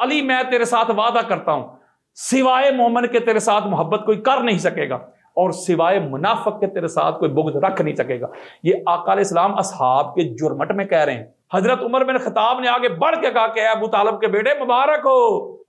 علی میں تیرے ساتھ وعدہ کرتا ہوں سوائے مومن کے تیرے ساتھ محبت کوئی کر نہیں سکے گا اور سوائے منافق کے تیرے ساتھ کوئی بغض رکھ نہیں سکے گا. یہ آقا علیہ السلام اصحاب کے جرمٹ میں کہہ رہے ہیں. حضرت عمر بن خطاب نے آگے بڑھ کے کہا کہ اے ابو طالب کے بیٹے مبارک ہو،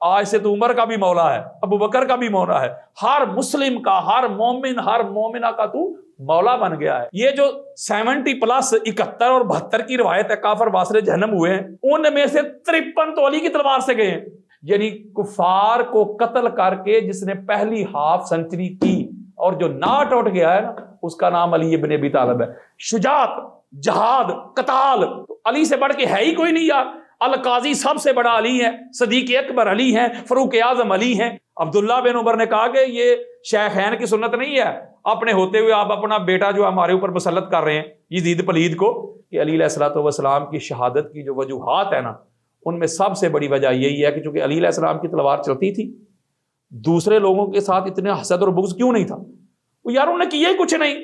آج سے تو عمر کا بھی مولا ہے، ابو بکر کا بھی مولا ہے، ہر مسلم کا، ہر مومن، ہر مومنہ کا تو مولا بن گیا ہے. یہ جو 70 پلس 71 اور 72 کی روایت ہے کافر واسر جہنم ہوئے ہیں، ان میں سے 53 تو علی کی تلوار سے گئے ہیں. یعنی کفار کو قتل کر کے جس نے پہلی ہاف سنچری کی اور جو ناٹ اٹھ گیا ہے نا، اس کا نام علی ابن ابی طالب ہے. شجاعت، جہاد، قتال، تو علی سے بڑھ کے ہے ہی کوئی نہیں یار. القاضی سب سے بڑا علی ہے، صدیق اکبر علی ہیں، فاروق اعظم علی ہیں. عبداللہ بن عمر نے کہا کہ یہ شیخین کی سنت نہیں ہے، اپنے ہوتے ہوئے آپ اپنا بیٹا جو ہمارے اوپر مسلط کر رہے ہیں یزید پلید کو. کہ علی علیہ الصلوۃ والسلام کی شہادت کی جو وجوہات ہیں نا، ان میں سب سے بڑی وجہ یہی ہے کہ چونکہ علی علیہ السلام کی تلوار چلتی تھی، دوسرے لوگوں کے ساتھ اتنا حسد اور بغض کیوں نہیں تھا؟ وہ یار انہوں نے کیا ہی کچھ نہیں.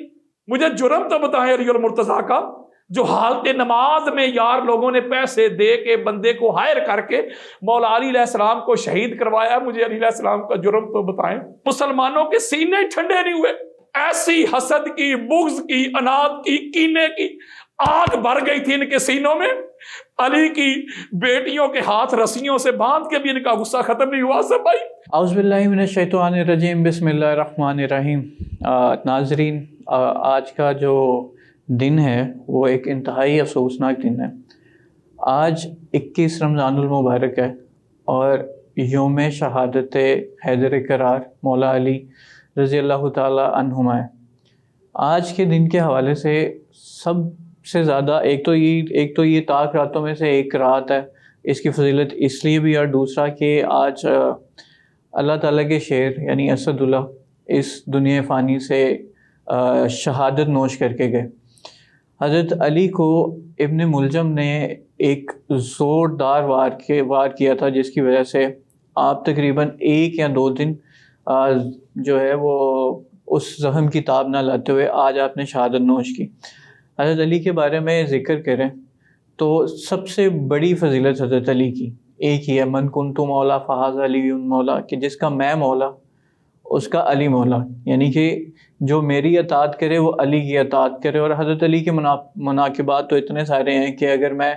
مجھے جرم تو بتائیں علی المرتضیٰ کا، جو حالت نماز میں یار لوگوں نے پیسے دے کے بندے کو ہائر کر کے مولا علی علیہ السلام کو شہید کروایا. مجھے علی علیہ السلام کا جرم تو بتائیں. مسلمانوں کے سینے ٹھنڈے نہیں ہوئے. ایسی حسد کی، بغض کی، اناد کی، کینے کی آگ بھر گئی تھی ان کے سینوں میں. علی کی بیٹیوں کے ہاتھ رسیوں سے باندھ کے بھی ان کا غصہ ختم نہیں ہوا. سب بھائی اعوذ باللہ من الشیطان الرجیم، بسم اللہ الرحمن الرحیم. ناظرین، آج کا جو دن ہے وہ ایک انتہائی افسوسناک دن ہے. آج 21 رمضان المبارک ہے اور یوم شہادت حیدر کرار مولا علی رضی اللہ تعالی عنہما ہے. آج کے دن کے حوالے سے سب سے زیادہ ایک تو یہ طاق راتوں میں سے ایک رات ہے، اس کی فضیلت اس لیے بھی، اور دوسرا کہ آج اللہ تعالیٰ کے شیر یعنی اسد اللہ اس دنیا فانی سے شہادت نوش کر کے گئے. حضرت علی کو ابن ملجم نے ایک زوردار وار کیا تھا، جس کی وجہ سے آپ تقریباً 1 یا 2 دن جو ہے وہ اس زخم کی تاب نہ لاتے ہوئے آج آپ نے شہادت نوش کی. حضرت علی کے بارے میں ذکر کریں تو سب سے بڑی فضیلت حضرت علی کی ایک ہی ہے، من کنت مولا فہذ علی مولا، کہ جس کا میں مولا اس کا علی مولا. یعنی کہ جو میری اطاعت کرے وہ علی کی اطاعت کرے. اور حضرت علی کے مناقبات تو اتنے سارے ہیں کہ اگر میں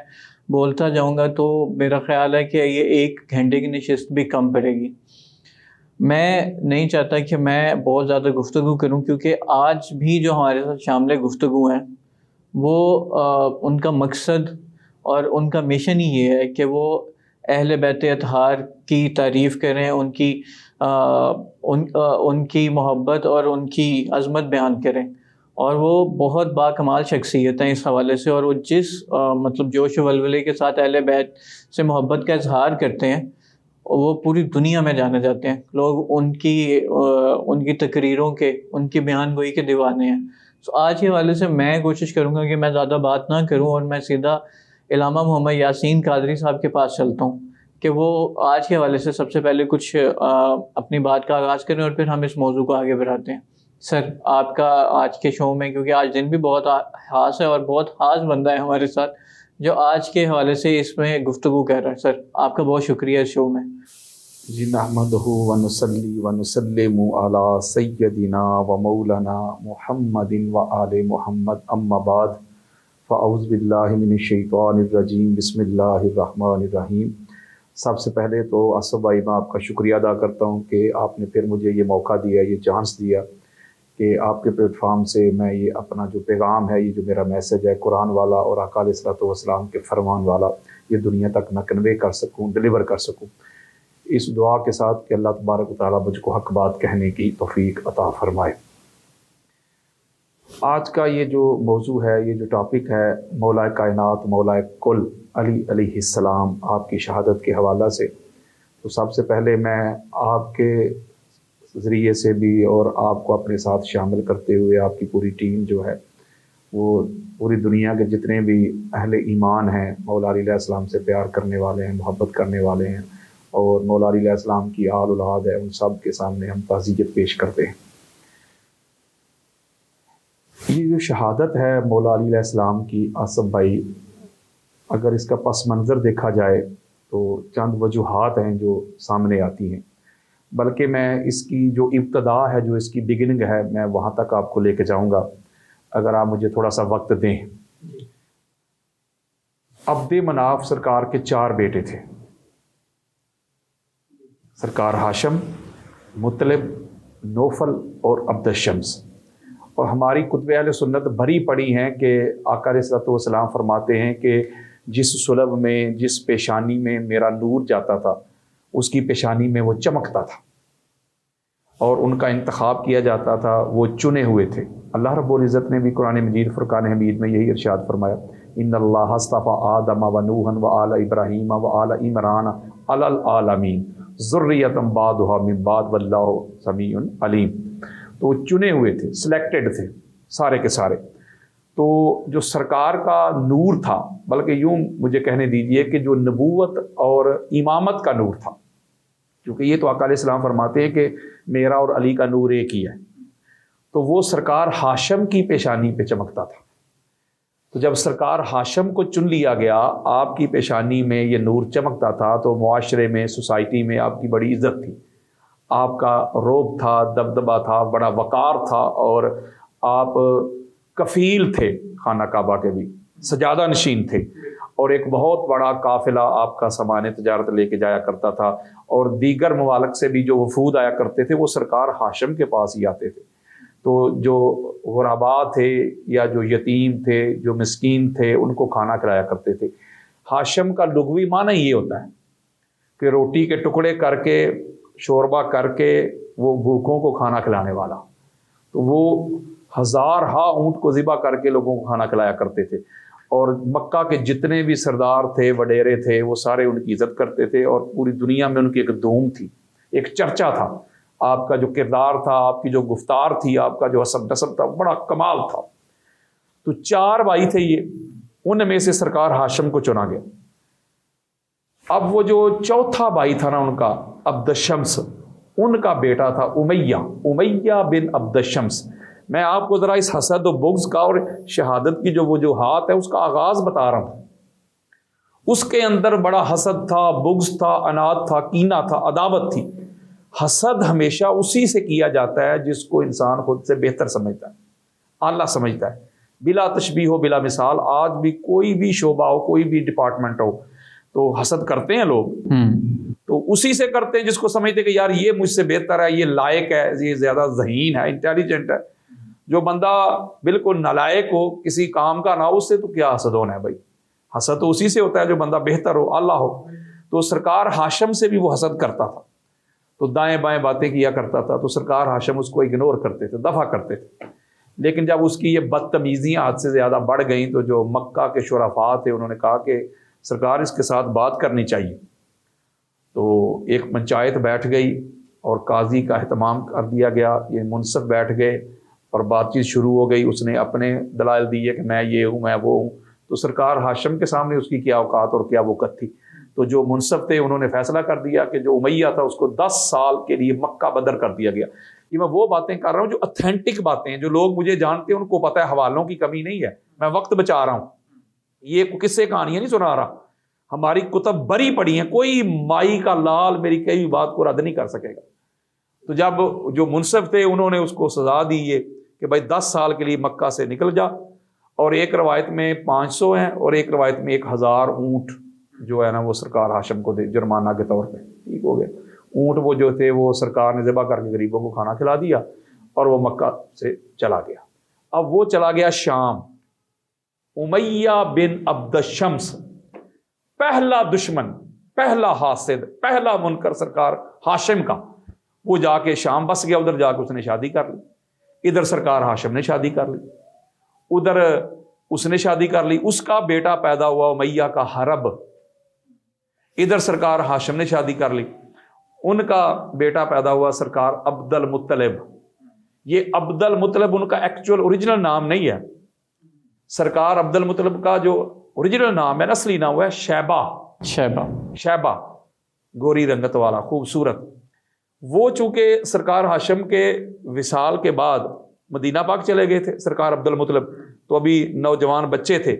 بولتا جاؤں گا تو میرا خیال ہے کہ یہ 1 گھنٹے کی نشست بھی کم پڑے گی. میں نہیں چاہتا کہ میں بہت زیادہ گفتگو کروں، کیونکہ آج بھی جو ہمارے ساتھ شامل گفتگو ہیں وہ ان کا مقصد اور ان کا مشن ہی یہ ہے کہ وہ اہل بیت اطہار کی تعریف کریں، ان کی محبت اور ان کی عظمت بیان کریں. اور وہ بہت باکمال شخصیت ہیں اس حوالے سے، اور وہ جس مطلب جوش و ولولے کے ساتھ اہل بیت سے محبت کا اظہار کرتے ہیں وہ پوری دنیا میں جانے جاتے ہیں. لوگ ان کی تقریروں کے، ان کی بیان گوئی کے دیوانے ہیں. تو آج کے حوالے سے میں کوشش کروں گا کہ میں زیادہ بات نہ کروں اور میں سیدھا علامہ محمد یاسین قادری صاحب کے پاس چلتا ہوں کہ وہ آج کے حوالے سے سب سے پہلے کچھ اپنی بات کا آغاز کریں اور پھر ہم اس موضوع کو آگے بڑھاتے ہیں. سر، آپ کا آج کے شو میں، کیونکہ آج دن بھی بہت خاص ہے اور بہت خاص بندہ ہے ہمارے ساتھ جو آج کے حوالے سے اس میں گفتگو کر رہا ہے، سر آپ کا بہت شکریہ اس شو میں. جی نحمدہ ونصلی ونسلم علی سیدنا و مولانا محمد و آل محمد، اما بعد فاعوذ باللہ من الشیطان الرجیم، بسم اللہ الرحمن الرحیم. سب سے پہلے تو اسد بھائی میں آپ کا شکریہ ادا کرتا ہوں کہ آپ نے پھر مجھے یہ موقع دیا، یہ چانس دیا کہ آپ کے پلیٹ فارم سے میں یہ اپنا جو پیغام ہے، یہ جو میرا میسج ہے قرآن والا اور آقا علیہ الصلوۃ والسلام کے فرمان والا، یہ دنیا تک میں کنوے کر سکوں، ڈیلیور کر سکوں. اس دعا کے ساتھ کہ اللہ تبارک و تعالیٰ مجھ کو حق بات کہنے کی توفیق عطا فرمائے. آج کا یہ جو موضوع ہے، یہ جو ٹاپک ہے، مولا کائنات، مولا کل علی علیہ السلام، آپ کی شہادت کے حوالہ سے. تو سب سے پہلے میں آپ کے ذریعے سے بھی اور آپ کو اپنے ساتھ شامل کرتے ہوئے آپ کی پوری ٹیم جو ہے وہ پوری دنیا کے جتنے بھی اہل ایمان ہیں، مولا علی علیہ السلام سے پیار کرنے والے ہیں، محبت کرنے والے ہیں اور مولا علی علیہ السلام کی آل اولاد ہے، ان سب کے سامنے ہم تعزیت پیش کرتے ہیں. یہ جو شہادت ہے مولا علی علیہ السلام کی، آصف بھائی، اگر اس کا پس منظر دیکھا جائے تو چند وجوہات ہیں جو سامنے آتی ہیں، بلکہ میں اس کی جو ابتدا ہے، جو اس کی بگننگ ہے، میں وہاں تک آپ کو لے کے جاؤں گا اگر آپ مجھے تھوڑا سا وقت دیں۔ عبد مناف سرکار کے 4 بیٹے تھے، سرکار ہاشم، مطلب، نوفل اور عبد الشمس۔ اور ہماری کتب اہل سنت بھری پڑی ہیں کہ آقا علیہ الصلوۃ والسلام فرماتے ہیں کہ جس صلب میں، جس پیشانی میں میرا نور جاتا تھا، اس کی پیشانی میں وہ چمکتا تھا، اور ان کا انتخاب کیا جاتا تھا، وہ چنے ہوئے تھے۔ اللہ رب العزت نے بھی قرآن مجید فرقان حمید میں یہی ارشاد فرمایا، ان اللہ اصطفیٰ آدم و نوحا و آل ابراہیم و آل عمران علی العالمین ذریۃ بعضھا من بعض واللہ سمیع علیم۔ تو وہ چنے ہوئے تھے، سلیکٹڈ تھے سارے کے سارے۔ تو جو سرکار کا نور تھا، بلکہ یوں مجھے کہنے دیجئے کہ جو نبوت اور امامت کا نور تھا، کیونکہ یہ تو آقا علیہ السلام فرماتے ہیں کہ میرا اور علی کا نور ایک ہی ہے، تو وہ سرکار ہاشم کی پیشانی پہ چمکتا تھا۔ تو جب سرکار ہاشم کو چن لیا گیا، آپ کی پیشانی میں یہ نور چمکتا تھا، تو معاشرے میں، سوسائٹی میں آپ کی بڑی عزت تھی، آپ کا رعب تھا، دبدبا تھا، بڑا وقار تھا، اور آپ کفیل تھے خانہ کعبہ کے بھی، سجادہ نشین تھے، اور ایک بہت بڑا قافلہ آپ کا سامان تجارت لے کے جایا کرتا تھا، اور دیگر ممالک سے بھی جو وفود آیا کرتے تھے وہ سرکار ہاشم کے پاس ہی آتے تھے۔ تو جو غرباء تھے یا جو یتیم تھے، جو مسکین تھے، ان کو کھانا کھلایا کرتے تھے۔ ہاشم کا لغوی معنی یہ ہوتا ہے کہ روٹی کے ٹکڑے کر کے، شوربہ کر کے، وہ بھوکوں کو کھانا کھلانے والا۔ تو وہ 1000 اونٹ کو ذبح کر کے لوگوں کو کھانا کھلایا کرتے تھے، اور مکہ کے جتنے بھی سردار تھے، وڈیرے تھے، وہ سارے ان کی عزت کرتے تھے، اور پوری دنیا میں ان کی ایک دھوم تھی، ایک چرچا تھا۔ آپ کا جو کردار تھا، آپ کی جو گفتار تھی، آپ کا جو حسب نسب تھا، بڑا کمال تھا۔ تو 4 بھائی تھے یہ، ان میں سے سرکار ہاشم کو چنا گیا۔ اب وہ جو چوتھا بھائی تھا نا ان کا، عبد الشمس، ان کا بیٹا تھا امیہ بن عبد الشمس۔ میں آپ کو ذرا اس حسد و بغض کا اور شہادت کی جو وجوہات ہے اس کا آغاز بتا رہا ہوں۔ اس کے اندر بڑا حسد تھا، بغض تھا، عناد تھا، کینہ تھا، عداوت تھی۔ حسد ہمیشہ اسی سے کیا جاتا ہے جس کو انسان خود سے بہتر سمجھتا ہے، اعلیٰ سمجھتا ہے، بلا تشبیہ ہو، بلا مثال۔ آج بھی کوئی بھی شعبہ ہو، کوئی بھی ڈپارٹمنٹ ہو، تو حسد کرتے ہیں لوگ، تو اسی سے کرتے ہیں جس کو سمجھتے کہ یار یہ مجھ سے بہتر ہے، یہ لائق ہے، یہ زیادہ ذہین ہے، انٹیلیجنٹ ہے۔ جو بندہ بالکل نالائق ہو، کسی کام کا نہ ہو، اس سے تو کیا حسد ہونا ہے بھائی؟ حسد تو اسی سے ہوتا ہے جو بندہ بہتر ہو، اعلیٰ ہو۔ تو سرکار ہاشم سے بھی وہ حسد کرتا تھا، تو دائیں بائیں باتیں کیا کرتا تھا، تو سرکار ہاشم اس کو اگنور کرتے تھے، دفع کرتے تھے۔ لیکن جب اس کی یہ بدتمیزیاں حد سے زیادہ بڑھ گئیں، تو جو مکہ کے شرفاء تھے انہوں نے کہا کہ سرکار اس کے ساتھ بات کرنی چاہیے۔ تو ایک پنچایت بیٹھ گئی اور قاضی کا اہتمام کر دیا گیا، یہ منصف بیٹھ گئے اور بات چیت شروع ہو گئی۔ اس نے اپنے دلائل دیے کہ میں یہ ہوں، میں وہ ہوں۔ تو سرکار ہاشم کے سامنے اس کی کیا اوقات اور کیا وقت تھی۔ تو جو منصف تھے انہوں نے فیصلہ کر دیا کہ جو امیہ تھا اس کو 10 سال کے لیے مکہ بدر کر دیا گیا۔ یہ میں وہ باتیں کر رہا ہوں جو اتھینٹک باتیں ہیں، جو لوگ مجھے جانتے ہیں، ان کو پتہ ہے حوالوں کی کمی نہیں ہے، میں وقت بچا رہا ہوں، یہ قصے کہانیاں نہیں سنا رہا۔ ہماری کتب بری پڑی ہیں، کوئی مائی کا لال میری کئی بات کو رد نہیں کر سکے گا۔ تو جب جو منصف تھے انہوں نے اس کو سزا دی یہ کہ بھائی 10 سال کے لیے مکہ سے نکل جا، اور ایک روایت میں 500 ہیں اور ایک روایت میں 1000 اونٹ جو ہے نا وہ سرکار ہاشم کو دے جرمانہ کے طور پہ۔ ٹھیک ہو گیا، اونٹ وہ جو تھے وہ سرکار نے ذبح کر کے غریبوں کو کھانا کھلا دیا، اور وہ مکہ سے چلا گیا۔ اب وہ چلا گیا شام۔ امیہ بن عبد الشمس، پہلا دشمن، پہلا حاسد، پہلا منکر سرکار ہاشم کا، وہ جا کے شام بس گیا، ادھر جا کے اس نے شادی کر لی۔ ادھر سرکار ہاشم نے شادی کر لی، ادھر اس نے شادی کر لی، اس کا بیٹا پیدا ہوا امیہ کا حرب۔ ادھر سرکار ہاشم نے شادی کر لی، ان کا بیٹا پیدا ہوا سرکار عبد المطلب۔ یہ عبد المطلب ان کا ایکچوئل اوریجنل نام نہیں ہے۔ سرکار عبد المطلب کا جو اوریجنل نام ہے، اصلی نام ہے شیبہ، گوری رنگت والا، خوبصورت۔ وہ چونکہ سرکار ہاشم کے وصال کے بعد مدینہ پاک چلے گئے تھے سرکار عبد المطلب، تو ابھی نوجوان بچے تھے،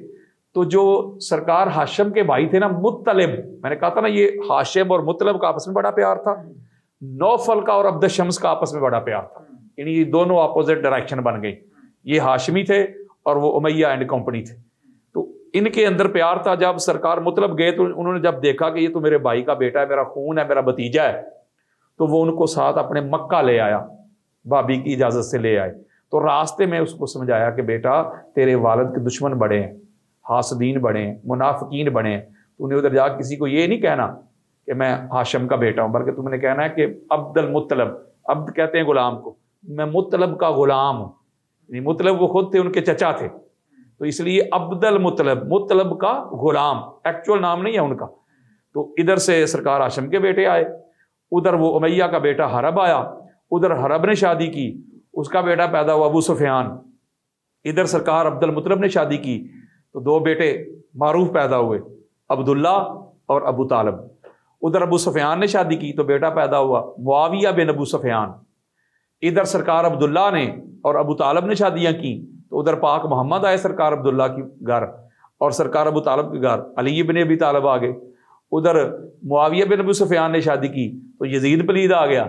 تو جو سرکار ہاشم کے بھائی تھے نا مطلب، میں نے کہا تھا نا یہ ہاشم اور مطلب کا آپس میں بڑا پیار تھا، نوفل کا اور عبد شمس کا آپس میں بڑا پیار تھا، یعنی یہ دونوں اپوزٹ ڈائریکشن بن گئی، یہ ہاشمی تھے اور وہ امیہ اینڈ کمپنی تھے، تو ان کے اندر پیار تھا۔ جب سرکار مطلب گئے تو انہوں نے جب دیکھا کہ یہ تو میرے بھائی کا بیٹا ہے، میرا خون ہے، میرا بھتیجا ہے، تو وہ ان کو ساتھ اپنے مکہ لے آیا، بھابھی کی اجازت سے لے آئے۔ تو راستے میں اس کو سمجھایا کہ بیٹا تیرے والد کے دشمن بڑے ہیں، حاسدین بڑے ہیں، منافقین بڑے ہیں، تو انہیں ادھر جا کسی کو یہ نہیں کہنا کہ میں ہاشم کا بیٹا ہوں، بلکہ تم نے کہنا ہے کہ عبد المطلب، عبد کہتے ہیں غلام کو، میں مطلب کا غلام ہوں، یعنی مطلب وہ خود تھے، ان کے چچا تھے، تو اس لیے عبد المطلب، مطلب کا غلام، ایکچوئل نام نہیں ہے ان کا۔ تو ادھر سے سرکار ہاشم کے بیٹے آئے، ادھر وہ امیہ کا بیٹا حرب آیا، ادھر حرب نے شادی کی، اس کا بیٹا پیدا ہوا ابو سفیان، ادھر سرکار عبد المطلب نے شادی کی، تو دو بیٹے معروف پیدا ہوئے، عبداللہ اور ابو طالب۔ ادھر ابو سفیان نے شادی کی تو بیٹا پیدا ہوا معاویہ بن ابو سفیان۔ ادھر سرکار عبداللہ نے اور ابو طالب نے شادیاں کی تو ادھر پاک محمد آئے سرکار عبداللہ کی گھر، اور سرکار ابو طالب کے گھر علی بن ابی طالب آ گئے۔ ادھر معاویہ بن ابو سفیان نے شادی کی تو یزید پلید آ گیا۔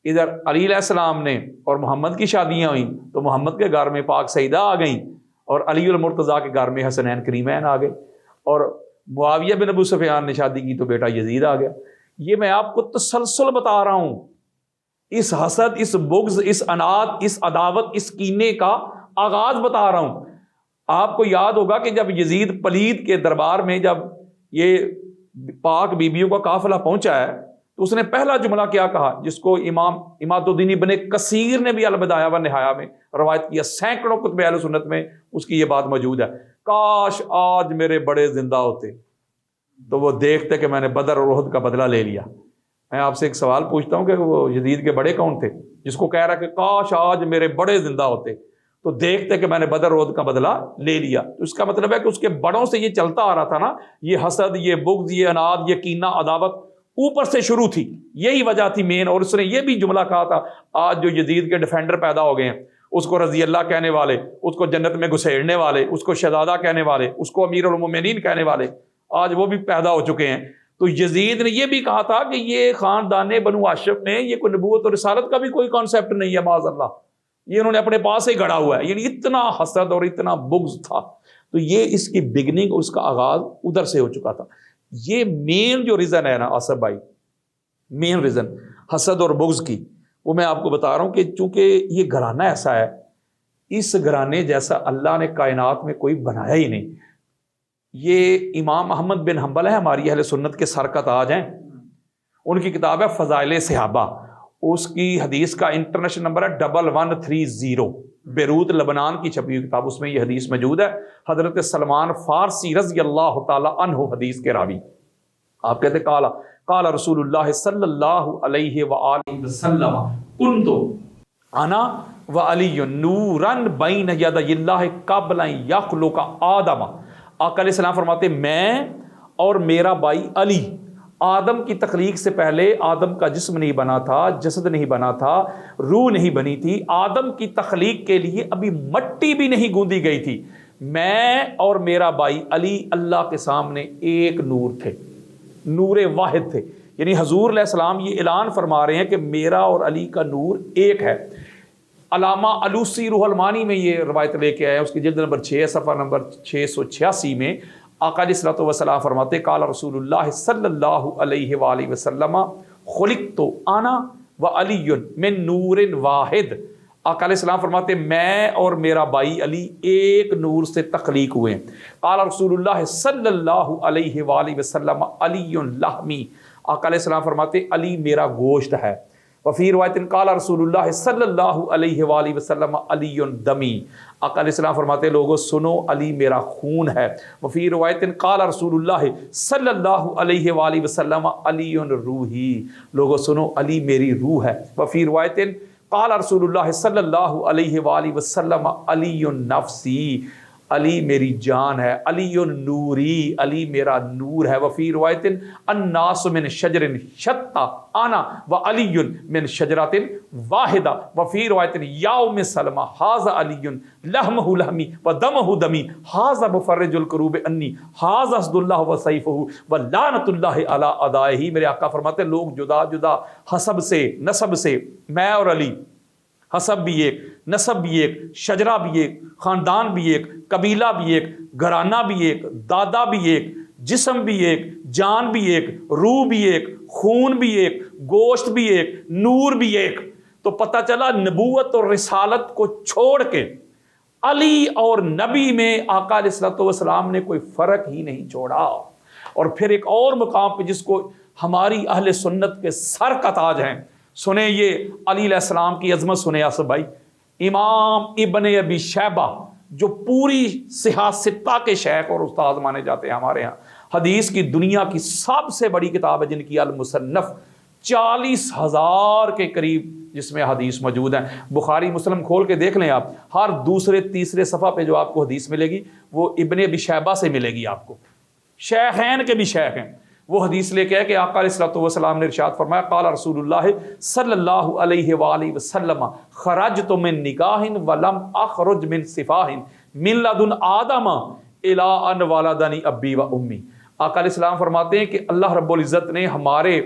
ادھر علی علیہ السلام نے اور محمد کی شادیاں ہوئیں تو محمد کے گھر میں پاک سیدہ آ گئیں، اور علی المرتضیٰ کے گھر میں حسنین کریمین آ گئے، اور معاویہ بن ابو سفیان نے شادی کی تو بیٹا یزید آ گیا۔ یہ میں آپ کو تسلسل بتا رہا ہوں، اس حسد، اس بغض، اس عناد، اس عداوت، اس کینے کا آغاز بتا رہا ہوں۔ آپ کو یاد ہوگا کہ جب یزید پلید کے دربار میں جب یہ پاک بیبیوں کا قافلہ پہنچا ہے تو اس نے پہلا جملہ کیا کہا، جس کو امام اماد الدین ابن کثیر نے بھی البدایہ و نہایہ میں روایت کیا، سینکڑوں کتب اہل سنت میں اس کی یہ بات موجود ہے، کاش آج میرے بڑے زندہ ہوتے تو وہ دیکھتے کہ میں نے بدر اور احد کا بدلہ لے لیا۔ میں آپ سے ایک سوال پوچھتا ہوں کہ وہ یزید کے بڑے کون تھے جس کو کہہ رہا کہ کاش آج میرے بڑے زندہ ہوتے تو دیکھتے کہ میں نے بدر احد کا بدلہ لے لیا؟ تو اس کا مطلب ہے کہ اس کے بڑوں سے یہ چلتا آ رہا تھا نا، یہ حسد، یہ بغض، یہ عناد، یہ کینہ، عداوت اوپر سے شروع تھی، یہی وجہ تھی مین۔ اور اس نے یہ بھی جملہ کہا تھا، آج جو یزید کے ڈیفینڈر پیدا ہو گئے ہیں، اس کو رضی اللہ کہنے والے، اس کو جنت میں گھسیڑنے والے، اس کو شہزادہ کہنے والے، اس کو امیر المومنین کہنے والے، آج وہ بھی پیدا ہو چکے ہیں۔ تو یزید نے یہ بھی کہا تھا کہ یہ خاندان بنو ہاشم میں یہ کوئی نبوت اور رسالت کا بھی کوئی کانسیپٹ نہیں ہے، معاذ اللہ، یہ انہوں نے اپنے پاس ہی گڑا ہوا ہے، یعنی اتنا حسد اور اتنا بغض تھا۔ تو یہ اس کی بگننگ اور اس کا آغاز ادھر سے ہو چکا تھا۔ یہ مین جو ریزن ہے نا آصف بھائی، مین ریزن حسد اور بغض کی، وہ میں آپ کو بتا رہا ہوں کہ چونکہ یہ گھرانہ ایسا ہے، اس گھرانے جیسا اللہ نے کائنات میں کوئی بنایا ہی نہیں۔ یہ امام احمد بن حنبل ہے، ہماری اہل سنت کے سر کا تاج ہیں، ان کی کتاب ہے فضائل صحابہ، اس کی حدیث کا انٹرنیشنل نمبر ہے 1130، بیروت لبنان کی چھپی ہوئی کتاب، اس میں یہ حدیث موجود ہے۔ حضرت سلمان فارسی رضی اللہ تعالی عنہ حدیث کے راوی، آپ کہتے قال قال رسول اللہ صلی اللہ علیہ وآلہ وسلم کنت انا وعلی نورا بین یدی اللہ قبل ان یخلق آدم۔ آقا علیہ السلام فرماتے میں اور میرا بھائی علی، آدم کی تخلیق سے پہلے آدم کا جسم نہیں بنا تھا، جسد نہیں بنا تھا، روح نہیں بنی تھی، آدم کی تخلیق کے لیے ابھی مٹی بھی نہیں گوندی گئی تھی، میں اور میرا بھائی علی اللہ کے سامنے ایک نور تھے، نور واحد تھے۔ یعنی حضور علیہ السلام یہ اعلان فرما رہے ہیں کہ میرا اور علی کا نور ایک ہے۔ علامہ علوسی روح المانی میں یہ روایت لے کے آئے، اس کی جلد نمبر 6 صفحہ نمبر 686 میں آقا علیہ الصلوۃ والسلام فرماتے قال رسول اللہ صلی اللہ علیہ وآلہ وسلم خلقت انا وعلی من نور واحد۔ آقا علیہ السلام فرماتے میں اور میرا بھائی علی ایک نور سے تخلیق ہوئے ہیں۔ قال رسول اللہ صلی اللہ علیہ وآلہ وسلم علی لحمی۔ آقا علیہ السلام فرماتے علی میرا گوشت ہے۔ وفی روایت قال رسول اللہ صلی اللہ علیہ وآلہ وسلم علی دمی۔ آقا علیہ السلام فرماتے لوگو سنو علی میرا خون ہے۔ وفی روایت قال رسول اللہ صلی اللہ علیہ وآلہ وسلم علی روحی، لوگو سنو علی میری روح ہے۔ وفی روایت قال رسول اللہ صلی اللہ علیہ وآلہ وسلم علی نفسی، علی میری جان ہے، علی نوری، علی میرا نور ہے۔ وفی روایت الناس من شجر شتى انا وعلی من شجرۃ واحدہ۔ وفی روایت یوم سلمہ ھذا علی لحمہ لحمی ودمہ دمی ھذا مفرج الکروب انی ھذا اسد اللہ وسیفہ ولعنۃ اللہ علی اعدائہ۔ میرے آقا فرماتے ہیں لوگ جدا جدا حسب سے، نسب سے، میں اور علی، حسب بھی ایک، نسب بھی ایک، شجرہ بھی ایک، خاندان بھی ایک، قبیلہ بھی ایک، گھرانہ بھی ایک، دادا بھی ایک، جسم بھی ایک، جان بھی ایک، روح بھی ایک، خون بھی ایک، گوشت بھی ایک، نور بھی ایک۔ تو پتہ چلا نبوت اور رسالت کو چھوڑ کے علی اور نبی میں آقا علیہ الصلوۃ والسلام نے کوئی فرق ہی نہیں چھوڑا۔ اور پھر ایک اور مقام پہ جس کو ہماری اہل سنت کے سر کا تاج ہیں، سنیں یہ علی علیہ السلام کی عظمت سنیں آصف بھائی۔ امام ابن ابی شیبہ جو پوری صحاح ستہ کے شیخ اور استاد مانے جاتے ہیں ہمارے ہاں، حدیث کی دنیا کی سب سے بڑی کتاب ہے جن کی المصنف 40,000 کے قریب جس میں حدیث موجود ہیں۔ بخاری مسلم کھول کے دیکھ لیں آپ، ہر دوسرے تیسرے صفحہ پہ جو آپ کو حدیث ملے گی وہ ابن ابی شیبہ سے ملے گی آپ کو، شیخین کے بھی شیخ ہیں۔ وہ حدیث لے کے ہے کہ آقا علیہ الصلوۃ والسلام نے ارشاد فرمایا قال رسول اللہ صلی اللہ علیہ وآلہ وسلم خرجت من نکاح ولم اخرج من صفاح من لدن آدم الی ان ولدنی ابی و امی۔ آقا علیہ السلام فرماتے ہیں کہ اللہ رب العزت نے ہمارے